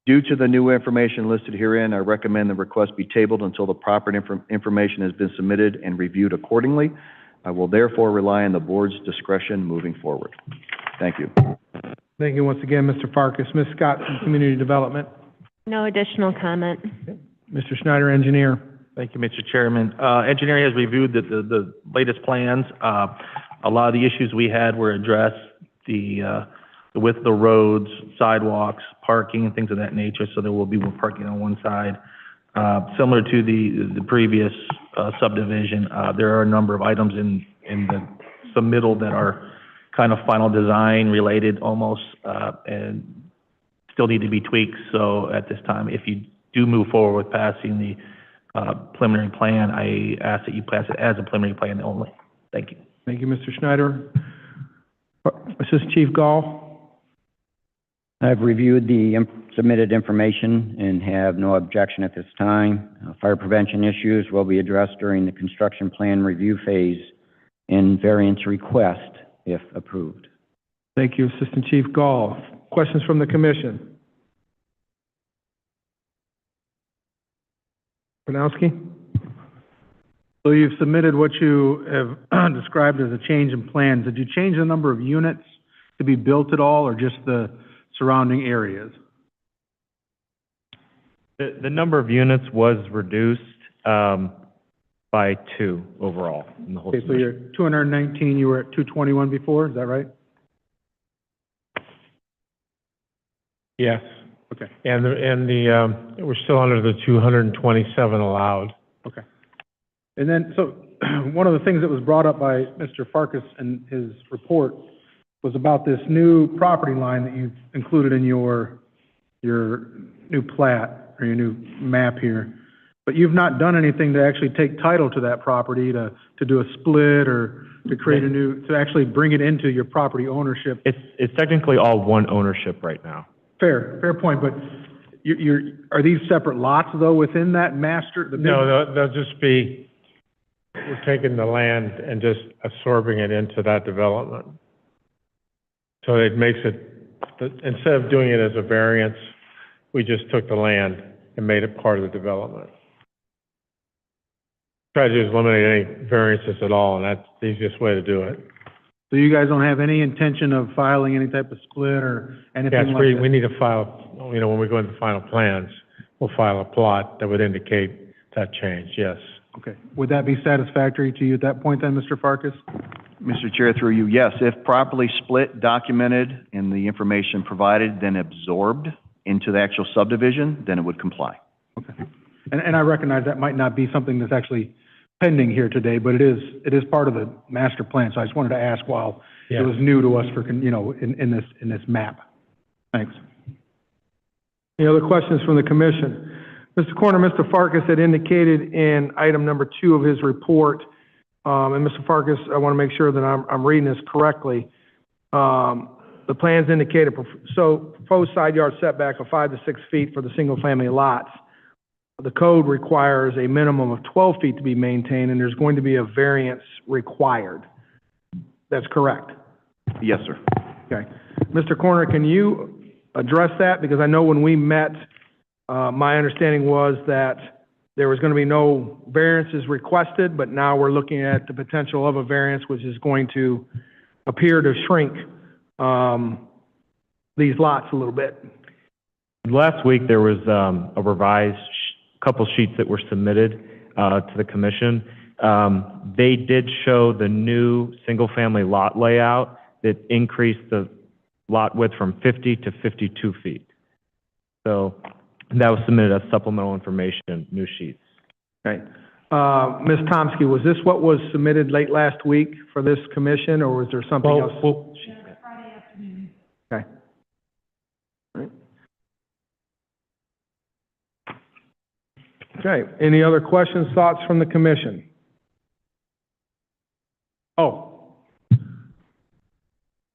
S5: due to the new information listed herein, I recommend the request be tabled until the proper information has been submitted and reviewed accordingly. I will therefore rely on the board's discretion moving forward. Thank you.
S1: Thank you once again, Mr. Farkas. Ms. Scott from Community Development.
S6: No additional comment.
S1: Mr. Schneider, Engineer.
S7: Thank you, Mr. Chairman. Engineering has reviewed the latest plans. A lot of the issues we had were addressed, the width of the roads, sidewalks, parking, and things of that nature, so there will be more parking on one side. Similar to the previous subdivision, there are a number of items in the submittal that are kind of final design related almost, and still need to be tweaked. So at this time, if you do move forward with passing the preliminary plan, I ask that you pass it as a preliminary plan only. Thank you.
S1: Thank you, Mr. Schneider. Assistant Chief Gall.
S8: I've reviewed the submitted information and have no objection at this time. Fire prevention issues will be addressed during the construction plan review phase and variance request if approved.
S1: Thank you, Assistant Chief Gall. Questions from the commission? Panowski? So you've submitted what you have described as a change in plans. Did you change the number of units to be built at all, or just the surrounding areas?
S16: The number of units was reduced by 2 overall in the whole
S1: Okay, so
S16: submission.
S1: you're 219, you were at 221 before, is that right?
S17: Yes.
S1: Okay.
S17: And we're still under the 227 allowed.
S1: Okay. And then, so, one of the things that was brought up by Mr. Farkas in his report was about this new property line that you've included in your new plat, or your new map here. But you've not done anything to actually take title to that property, to do a split, or to create a new, to actually bring it into your property ownership.
S16: It's technically all one ownership right now.
S1: Fair point, but are these separate lots, though, within that master? The big-
S17: No, they'll just be, we're taking the land and just absorbing it into that development. So it makes it, instead of doing it as a variance, we just took the land and made it part of the development. Try to just eliminate any variances at all, and that's the easiest way to do it.
S1: So you guys don't have any intention of filing any type of split or anything
S17: Yes,
S1: like that?
S17: we need to file, when we go into final plans, we'll file a plot that would indicate that change, yes.
S1: Okay. Would that be satisfactory to you at that point then, Mr. Farkas?
S5: Mr. Chair, through you, yes, if properly split, documented, and the information provided, then absorbed into the actual subdivision, then it would comply.
S1: Okay. And I recognize that might not be something that's actually pending here today, but it is part of the master plan, so I just wanted to ask while it was new to us for, in this map. Thanks. Any other questions from the commission? Mr. Corner, Mr. Farkas had indicated in item number 2 of his report, and Mr. Farkas, I want to make sure that I'm reading this correctly. The plans indicate proposed side yard setback of 5 to 6 feet for the single-family lots. The code requires a minimum of 12 feet to be maintained, and there's going to be a variance required. That's correct?
S5: Yes, sir.
S1: Okay. Mr. Corner, can you address that? Because I know when we met, my understanding was that there was going to be no variances requested, but now we're looking at the potential of a variance, which is going to appear to shrink these lots a little bit.
S16: Last week, there was a revised couple sheets that were submitted to the commission. They did show the new single-family lot layout that increased the lot width from 50 to 52 feet. So that was submitted as supplemental information, new sheets.
S1: Okay. Ms. Tomsky, was this what was submitted late last week for this commission, or was there something else?
S18: Friday afternoon.
S1: Okay. All right. Okay, any other questions, thoughts from the commission? Oh.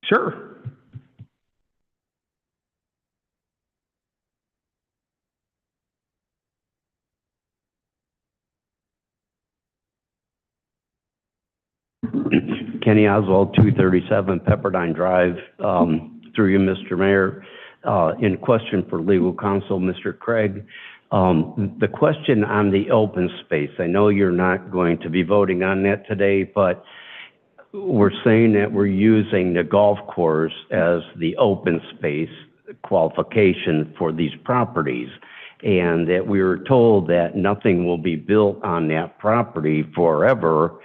S1: Sure.
S4: Kenny Oswald, 237 Pepperdine Drive. Through you, Mr. Mayor, in question for legal counsel, Mr. Craig. The question on the open space, I know you're not going to be voting on that today, but we're saying that we're using the golf course as the open space qualification for these properties, and that we were told that nothing will be built on that property forever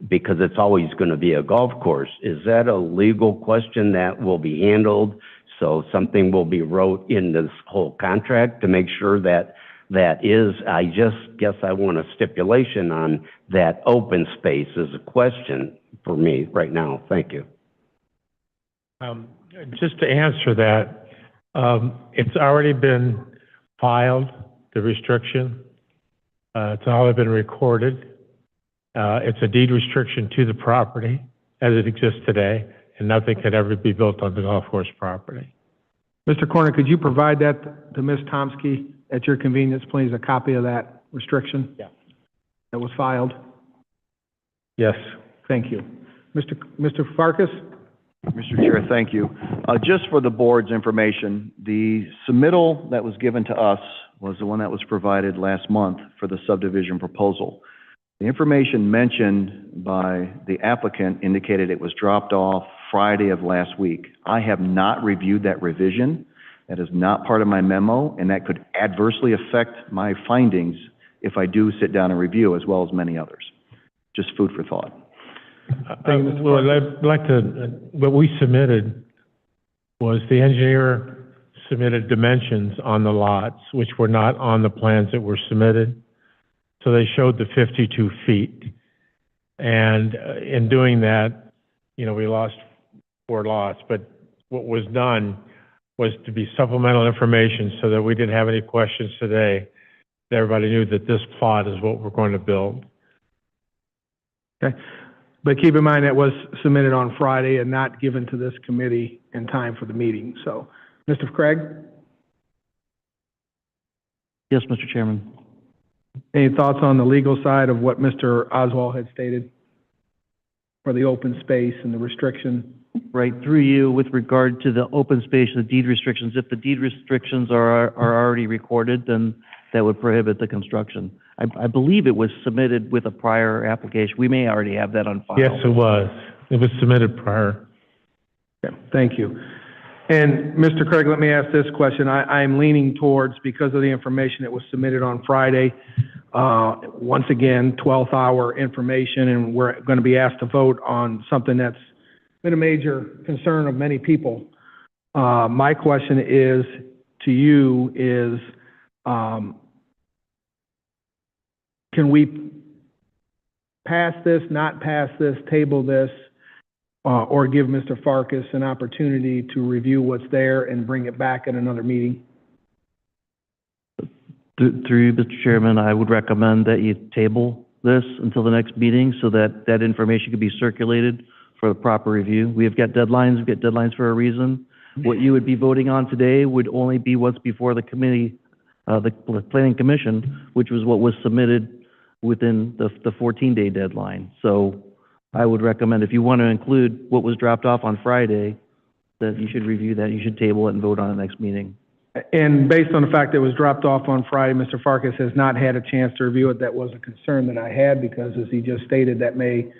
S4: because it's always going to be a golf course. Is that a legal question that will be handled? So something will be wrote in this whole contract to make sure that that is, I just guess I want a stipulation on that open space is a question for me right now. Thank you.
S17: Just to answer that, it's already been filed, the restriction. It's already been recorded. It's a deed restriction to the property as it exists today, and nothing could ever be built on the golf course property.
S1: Mr. Corner, could you provide that to Ms. Tomsky at your convenience, please, a copy of that restriction?
S17: Yeah.
S1: That was filed?
S17: Yes.
S1: Thank you. Mr. Farkas?
S5: Mr. Chair, thank you. Just for the board's information, the submittal that was given to us was the one that was provided last month for the subdivision proposal. The information mentioned by the applicant indicated it was dropped off Friday of last week. I have not reviewed that revision. That is not part of my memo, and that could adversely affect my findings if I do sit down and review, as well as many others. Just food for thought.
S17: Well, I'd like to, what we submitted was the engineer submitted dimensions on the lots, which were not on the plans that were submitted. So they showed the 52 feet. And in doing that, you know, we lost 4 lots, but what was done was to be supplemental information so that we didn't have any questions today. Everybody knew that this plot is what we're going to build.
S1: Okay. But keep in mind that was submitted on Friday and not given to this committee in time for the meeting. So, Mr. Craig?
S19: Yes, Mr. Chairman.
S1: Any thoughts on the legal side of what Mr. Oswald had stated for the open space and the restriction?
S19: Right, through you, with regard to the open space, the deed restrictions, if the deed restrictions are already recorded, then that would prohibit the construction. I believe it was submitted with a prior application. We may already have that on file.
S17: Yes, it was. It was submitted prior.
S1: Okay, thank you. And Mr. Craig, let me ask this question. I'm leaning towards, because of the information that was submitted on Friday, once again, 12th hour information, and we're going to be asked to vote on something that's been a major concern of many people. My question is, to you, is, can we pass this, not pass this, table this, or give Mr. Farkas an opportunity to review what's there and bring it back at another meeting?
S19: Through you, Mr. Chairman, I would recommend that you table this until the next meeting so that that information can be circulated for the proper review. We've got deadlines for a reason. What you would be voting on today would only be what's before the committee, the Planning Commission, which was what was submitted within the 14-day deadline. So I would recommend, if you want to include what was dropped off on Friday, that you should review that, you should table it and vote on it next meeting.
S1: And based on the fact that it was dropped off on Friday, Mr. Farkas has not had a chance to review it. That was a concern that I had, because as he just stated, that may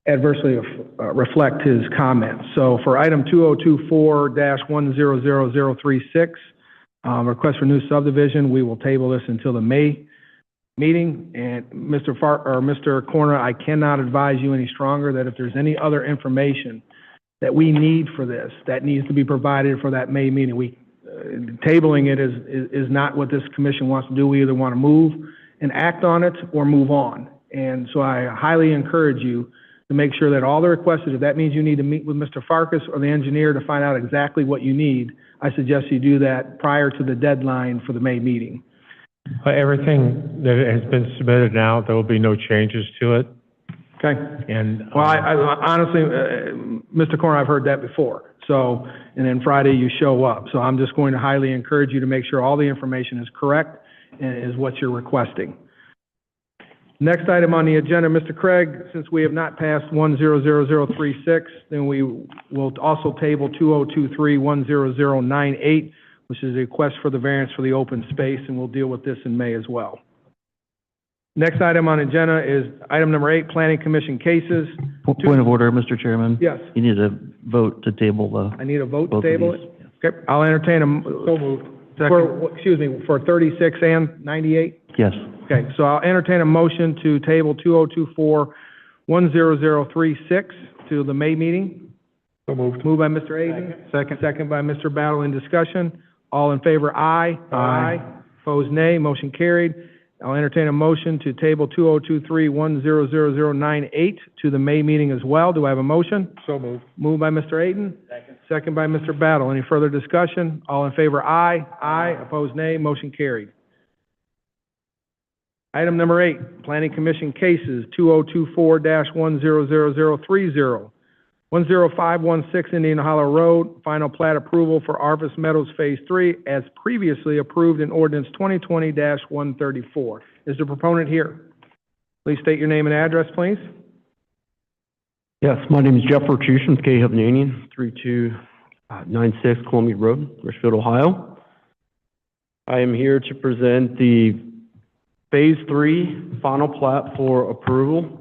S1: adversely reflect his comments. So for item 2024-100036, request for new subdivision, we will table this until the May meeting. And Mr. Corner, I cannot advise you any stronger that if there's any other information that we need for this, that needs to be provided for that May meeting. Tabling it is not what this commission wants to do. We either want to move and act on it or move on. And so I highly encourage you to make sure that all the requests, if that means you need to meet with Mr. Farkas or the engineer to find out exactly what you need, I suggest you do that prior to the deadline for the May meeting.
S17: Everything that has been submitted now, there will be no changes to it.
S1: Okay.
S17: And
S1: well, I honestly, Mr. Corner, I've heard that before. So, and then Friday you show up. So I'm just going to highly encourage you to make sure all the information is correct and is what you're requesting. Next item on the agenda, Mr. Craig, since we have not passed 100036, then we will also table 2023-10098, which is a request for the variance for the open space, and we'll deal with this in May as well. Next item on the agenda is item number 8, Planning Commission cases.
S19: Point of order, Mr. Chairman.
S1: Yes.
S19: You need a vote to table
S1: I need a vote to
S19: both of
S1: table
S19: these.
S1: it? Okay, I'll entertain a,
S9: So moved.
S1: excuse me, for 36 and 98?
S19: Yes.
S1: Okay, so I'll entertain a motion to table 2024-10036 to the May meeting.
S9: So moved.
S1: Moved by Mr. Aiden. Second. Second by Mr. Battle. In discussion. All in favor, aye.
S9: Aye.
S1: Opposed, nay. Motion carried. I'll entertain a motion to table 2023-10098 to the May meeting as well. Do I have a motion?
S9: So moved.
S1: Moved by Mr. Aiden. Second. Second by Mr. Battle. Any further discussion? All in favor, aye. Aye. Opposed, nay. Motion carried. Item number 8, Planning Commission cases 2024-10030, 10516 Indian Hollow Road, final plat approval for Arvis Meadows Phase 3 as previously approved in ordinance 2020-134. Is the proponent here? Please state your name and address, please.
S20: Yes, my name is Jeff Ortush from K. Hovnanian, 3296 Columbia Road, Richfield, Ohio. I am here to present the Phase 3 final plat for approval.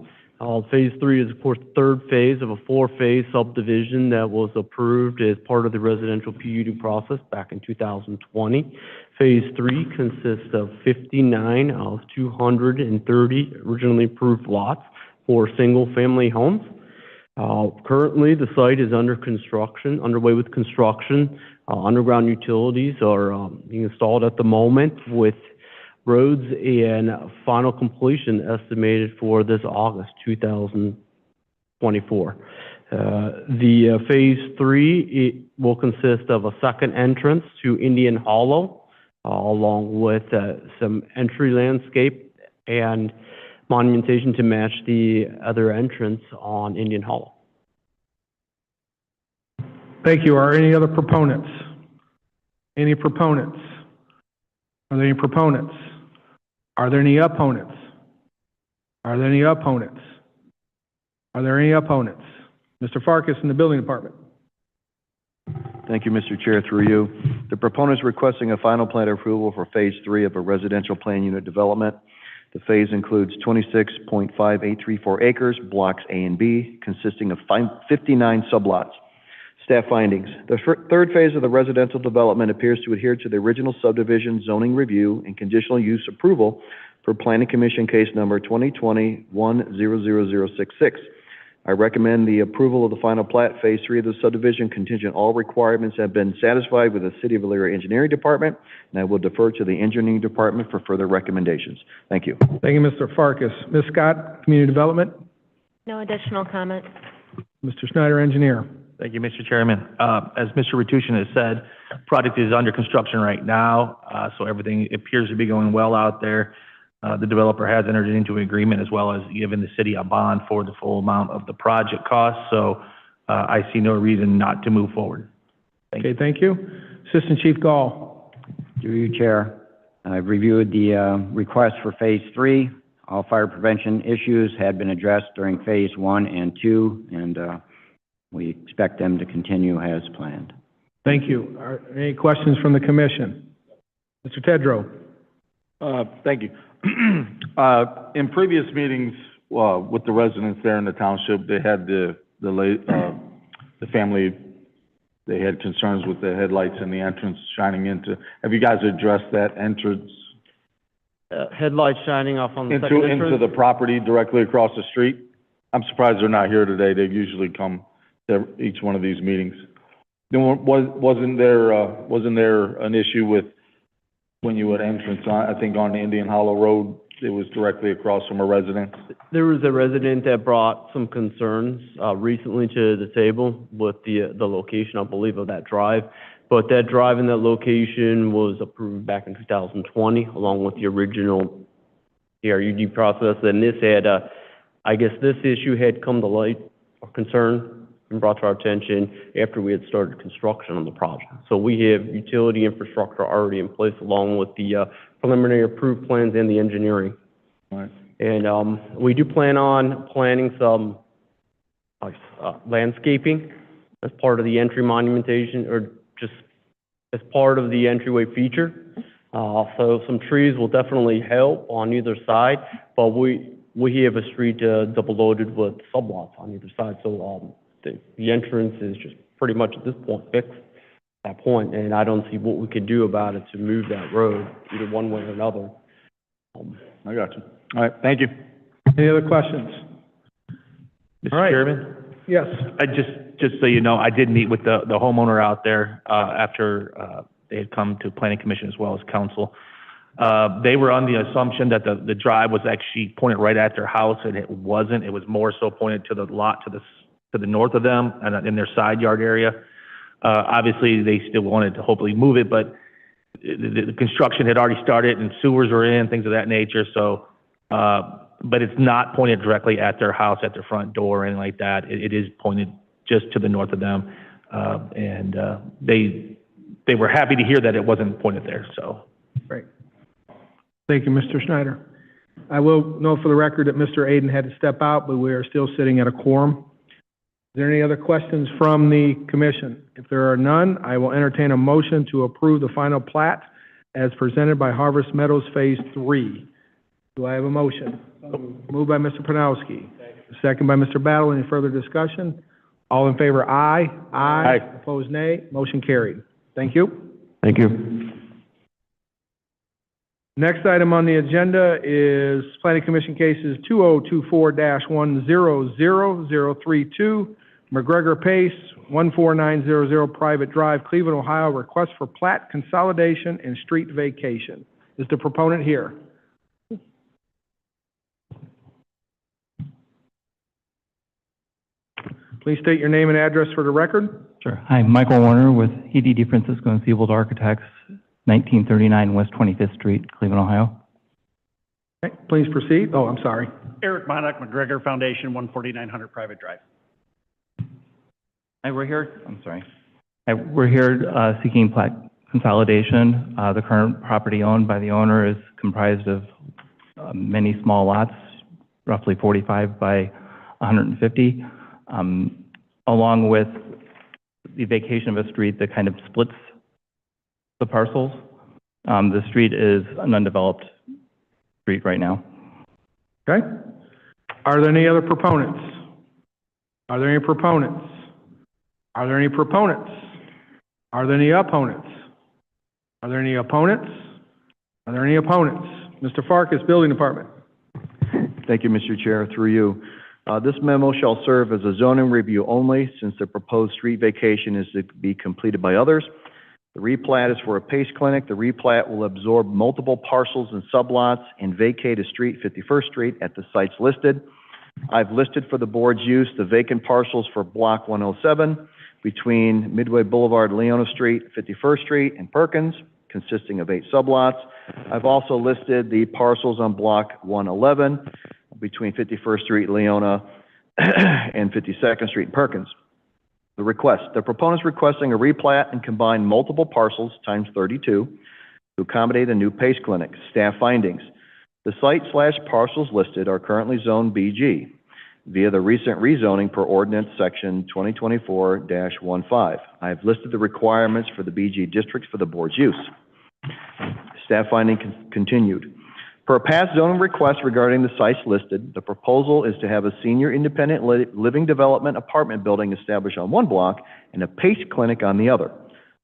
S20: Phase 3 is, of course, the third phase of a 4-phase subdivision that was approved as part of the residential PUD process back in 2020. Phase 3 consists of 59 of 230 originally approved lots for single-family homes. Currently, the site is underway with construction. Underground utilities are being installed at the moment, with roads and final completion estimated for this August 2024. The Phase 3 it will consist of a second entrance to Indian Hollow, along with some entry landscape and monumentation to match the other entrance on Indian Hollow.
S1: Thank you. Are any other proponents? Any proponents? Are there any proponents? Are there any opponents? Are there any opponents? Are there any opponents? Mr. Farkas in the Building Department.
S5: Thank you, Mr. Chair, through you. The proponent is requesting a final plat approval for Phase 3 of a residential plan unit development. The phase includes 26.5834 acres, blocks A and B, consisting of 59 sublots. Staff findings. The third phase of the residential development appears to adhere to the original subdivision zoning review and conditional use approval for Planning Commission case number 2020-10066. I recommend the approval of the final plat, Phase 3 of the subdivision, contingent all requirements have been satisfied with the City of Elyria Engineering Department, and I will defer to the Engineering Department for further recommendations. Thank you.
S1: Thank you, Mr. Farkas. Ms. Scott, Community Development.
S6: No additional comments.
S1: Mr. Snyder, Engineer.
S7: Thank you, Mr. Chairman. As Mr. Ratushin has said, project is under construction right now, so everything appears to be going well out there. The developer has entered into an agreement as well as given the city a bond for the full amount of the project cost, so I see no reason not to move forward.
S1: Okay, thank you. Assistant Chief Gall.
S8: Through you, Chair. I've reviewed the request for Phase 3. All fire prevention issues had been addressed during Phase 1 and 2, and we expect them to continue as planned.
S1: Thank you. Are there any questions from the commission? Mr. Tedrow.
S13: Thank you. In previous meetings, with the residents there in the township, they had the family, they had concerns with the headlights and the entrance shining into. Have you guys addressed that entrance?
S20: Headlights shining off on the second entrance?
S13: Into the property directly across the street? I'm surprised they're not here today. They usually come to each one of these meetings. Wasn't there an issue with when you would entrance on, I think on Indian Hollow Road, it was directly across from a residence?
S20: There was a resident that brought some concerns recently to the table with the location, I believe, of that drive. But that drive and that location was approved back in 2020, along with the original PRUD process. And this had, I guess this issue had come to light, or concern, and brought to our attention after we had started construction on the project. So we have utility infrastructure already in place, along with the preliminary approved plans and the engineering.
S13: All right.
S20: And, we do plan on planning some, landscaping as part of the entry monumentation, or just as part of the entryway feature. So some trees will definitely help on either side, but we have a street, double loaded with sublots on either side, so, the entrance is just pretty much at this point fixed at that point, and I don't see what we could do about it to move that road, either one way or another.
S5: I got you. All right, thank you.
S1: Any other questions?
S7: Mr.
S1: All right.
S7: Chairman?
S1: Yes.
S7: I just so you know, I did meet with the homeowner out there, after, they had come to planning commission as well as council. They were on the assumption that the drive was actually pointed right at their house, and it wasn't. It was more so pointed to the lot to the north of them and in their side yard area. Obviously, they still wanted to hopefully move it, but the construction had already started and sewers were in, things of that nature. So, but it's not pointed directly at their house, at their front door or anything like that. It is pointed just to the north of them. And they were happy to hear that it wasn't pointed there, so.
S1: Great. Thank you, Mr. Schneider. I will note for the record that Mr. Aiden had to step out, but we are still sitting at a quorum. Is there any other questions from the commission? If there are none, I will entertain a motion to approve the final plat as presented by Harvest Meadows Phase 3. Do I have a motion? Moved by Mr. Panowski. Second by Mr. Battle. Any further discussion? All in favor, aye. Aye. Opposed, nay. Motion carried. Thank you.
S20: Thank you.
S1: Next item on the agenda is Planning Commission cases 2024-100032, McGregor Pace, 14900 Private Drive, Cleveland, Ohio, request for plat consolidation and street vacation. Is the proponent here? Please state your name and address for the record.
S21: Sure. Hi, Michael Warner with EDD Francisco and Siebold Architects, 1939 West 25th Street, Cleveland, Ohio.
S1: Okay, please proceed. Oh, I'm sorry.
S22: Eric Monarch, McGregor Foundation, 14900 Private Drive.
S21: Hi, we're here seeking plat consolidation. The current property owned by the owner is comprised of many small lots, roughly 45 by 150, along with the vacation of a street that kind of splits the parcels. The street is an undeveloped street right now.
S1: Okay. Are there any other proponents? Are there any proponents? Are there any proponents? Are there any opponents? Are there any opponents? Are there any opponents? Mr. Farkas, Building Department.
S5: Thank you, Mr. Chair. Through you. This memo shall serve as a zoning review only, since the proposed street vacation is to be completed by others. The replat is for a PACE clinic. The replat will absorb multiple parcels and sublots and vacate a street, 51st Street, at the sites listed. I've listed for the board's use the vacant parcels for Block 107 between Midway Boulevard, Leona Street, 51st Street, and Perkins, consisting of 8 sublots. I've also listed the parcels on Block 111 between 51st Street, Leona, and 52nd Street, Perkins. The request. The proponent is requesting a replat and combine multiple parcels times 32 to accommodate a new PACE clinic. Staff findings. The site/parcels listed are currently zoned BG via the recent rezoning per ordinance section 2024-15. I have listed the requirements for the BG districts for the board's use. Staff finding continued. Per past zoning requests regarding the sites listed, the proposal is to have a senior independent living development apartment building established on one block and a PACE clinic on the other.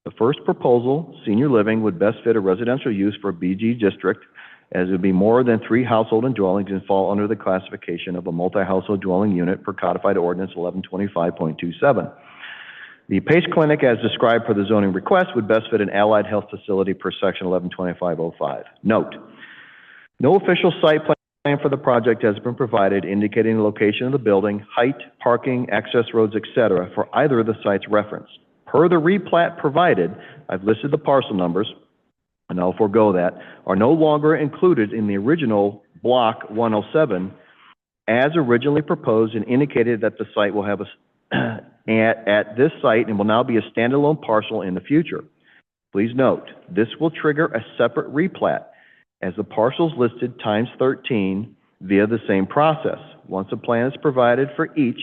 S5: The first proposal, senior living, would best fit a residential use for a BG district, as it would be more than 3 household and dwellings and fall under the classification of a multi-household dwelling unit per codified ordinance 1125.27. The PACE clinic, as described for the zoning request, would best fit an allied health facility per section 1125.05. Note, no official site plan for the project has been provided indicating the location of the building, height, parking, access roads, etc. for either of the sites referenced. Per the replat provided, I've listed the parcel numbers, and I'll forego that, are no longer included in the original Block 107 as originally proposed, and indicated that the site will have at this site and will now be a standalone parcel in the future. Please note, this will trigger a separate replat, as the parcels listed times 13 via the same process. Once a plan is provided for each,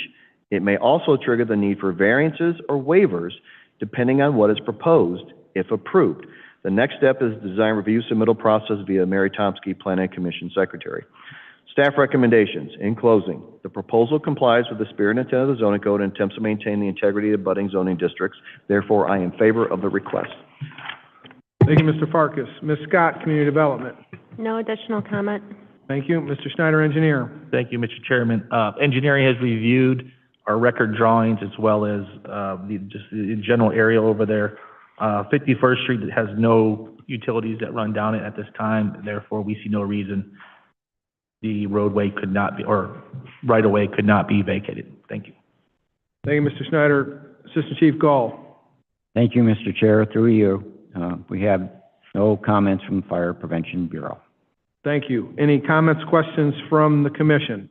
S5: it may also trigger the need for variances or waivers depending on what is proposed, if approved. The next step is design review submittal process via Mary Tomsky, Planning Commission Secretary. Staff recommendations. In closing, the proposal complies with the spirit and intent of the zoning code and attempts to maintain the integrity of budding zoning districts. Therefore, I am in favor of the request.
S1: Thank you, Mr. Farkas. Ms. Scott, Community Development.
S6: No additional comment?
S1: Thank you. Mr. Schneider, Engineer.
S7: Thank you, Mr. Chairman. Engineering has reviewed our record drawings as well as just the general area over there. 51st Street has no utilities that run down it at this time. Therefore, we see no reason the roadway could not be, or right-of-way could not be vacated. Thank you.
S1: Thank you, Mr. Schneider. Assistant Chief Gall.
S8: Thank you, Mr. Chair. Through you, we have no comments from the Fire Prevention Bureau.
S1: Thank you. Any comments, questions from the commission?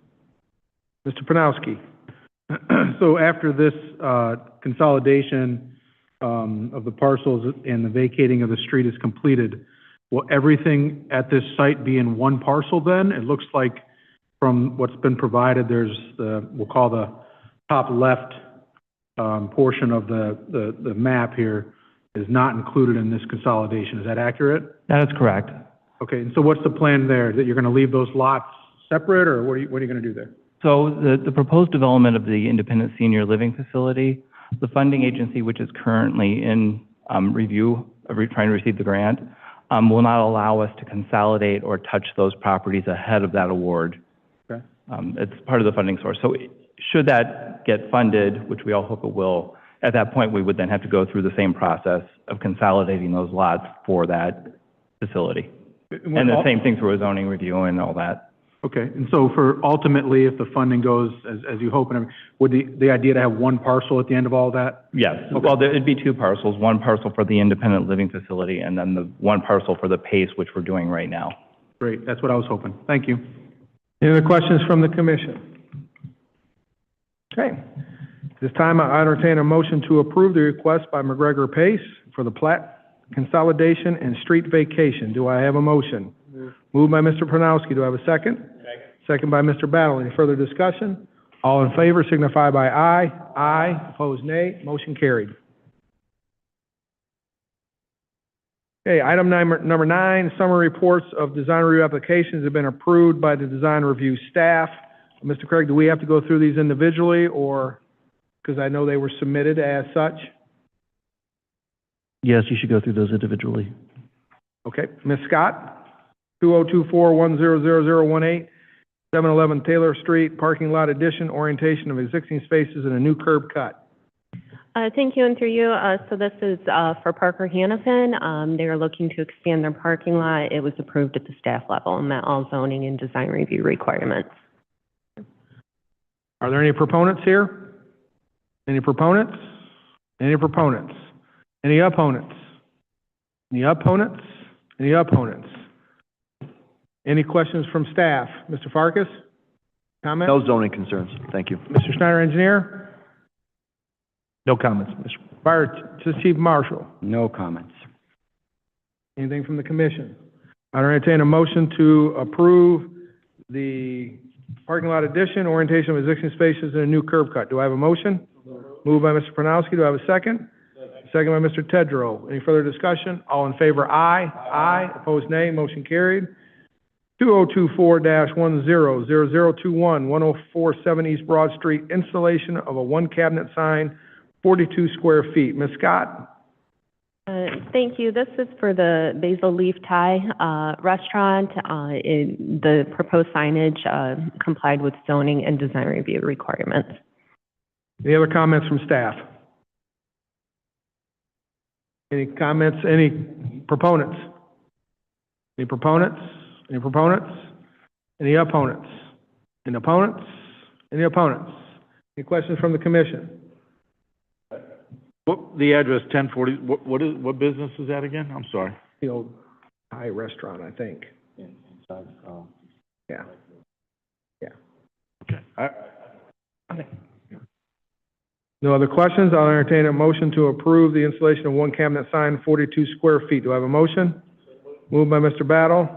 S1: Mr. Panowski.
S9: So after this consolidation of the parcels and the vacating of the street is completed, will everything at this site be in one parcel then? It looks like from what's been provided, there's the, we'll call the top left portion of the map here is not included in this consolidation. Is that accurate?
S21: That is correct.
S9: Okay, and so what's the plan there? That you're going to leave those lots separate, or what are you going to do there?
S21: So the proposed development of the independent senior living facility, the funding agency, which is currently in review, trying to receive the grant, will not allow us to consolidate or touch those properties ahead of that award.
S9: Okay.
S21: It's part of the funding source. So should that get funded, which we all hope it will, at that point, we would then have to go through the same process of consolidating those lots for that facility. And the same thing through a zoning review and all that.
S9: Okay, and so for ultimately, if the funding goes as you hope, and everything, would the idea to have one parcel at the end of all that?
S21: Yes,
S9: Okay.
S21: well, it'd be two parcels, one parcel for the independent living facility and then the one parcel for the PACE, which we're doing right now.
S9: Great, that's what I was hoping. Thank you.
S1: Any other questions from the commission? Okay. This time, I entertain a motion to approve the request by McGregor Pace for the plat consolidation and street vacation. Do I have a motion? Moved by Mr. Pronowski. Do I have a second? Second by Mr. Battle. Any further discussion? All in favor signify by aye. Aye. Opposed, nay. Motion carried. Okay, item number 9, summary reports of design review applications have been approved by the design review staff. Mr. Craig, do we have to go through these individually, or, because I know they were submitted as such?
S19: Yes, you should go through those individually.
S1: Okay, Ms. Scott? 2024-100018, 711 Taylor Street, parking lot addition, orientation of existing spaces and a new curb cut.
S6: Thank you, and through you, so this is for Parker Hannafin. They are looking to expand their parking lot. It was approved at the staff level and met all zoning and design review requirements.
S1: Are there any proponents here? Any proponents? Any proponents? Any opponents? Any opponents? Any opponents? Any questions from staff? Mr. Farkas? Comment?
S5: No zoning concerns. Thank you.
S1: Mr. Schneider, Engineer?
S7: No comments, Mr.
S1: Fire Chief Marshal?
S8: No comments.
S1: Anything from the commission? I entertain a motion to approve the parking lot addition, orientation of existing spaces, and a new curb cut. Do I have a motion? Moved by Mr. Pronowski. Do I have a second? Second by Mr. Tedrow. Any further discussion? All in favor, aye. Aye. Opposed, nay. Motion carried. 2024-100021, 1047 East Broad Street, installation of a one-cabinet sign, 42 square feet. Ms. Scott?
S6: Thank you. This is for the Basil Leaf Thai restaurant. The proposed signage complied with zoning and design review requirements.
S1: Any other comments from staff? Any comments? Any proponents? Any proponents? Any proponents? Any opponents? Any opponents? Any opponents? Any questions from the commission?
S13: What, the address 1040, what business is that again? I'm sorry.
S1: The old Thai restaurant, I think.
S5: Inside,
S1: Yeah. Yeah.
S13: Okay.
S1: No other questions? I'll entertain a motion to approve the installation of one cabinet sign, 42 square feet. Do I have a motion? Moved by Mr. Battle.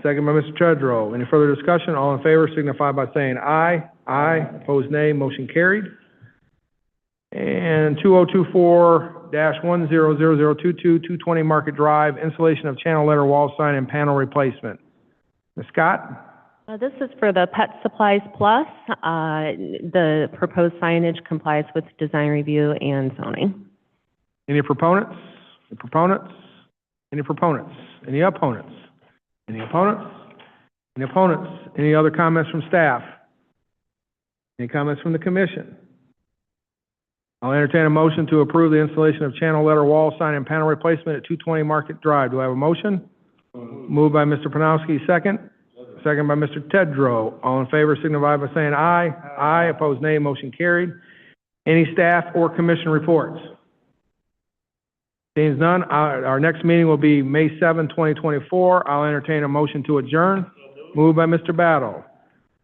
S1: second by Mr. Treadrow. Any further discussion? All in favor signify by saying aye. Aye. Opposed, nay. Motion carried. And 2024-100022, 220 Market Drive, installation of channel letter wall sign and panel replacement. Ms. Scott?
S6: This is for the Pet Supplies Plus. The proposed signage complies with design review and zoning.
S1: Any proponents? Any proponents? Any proponents? Any opponents? Any opponents? Any opponents? Any other comments from staff? Any comments from the commission? I'll entertain a motion to approve the installation of channel letter wall sign and panel replacement at 220 Market Drive. Do I have a motion? Moved by Mr. Panowski, second. Second by Mr. Tedrow. All in favor signify by saying aye. Aye. Opposed, nay. Motion carried. Any staff or commission reports? Seeing none, our next meeting will be May 7, 2024. I'll entertain a motion to adjourn. Moved by Mr. Battle.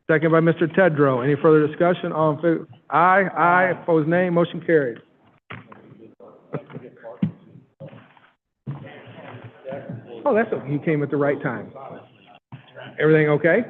S1: Second by Mr. Tedrow. Any further discussion? All in favor? Aye. Aye. Opposed, nay. Motion carried. Oh, that's okay. He came at the right time. Everything okay?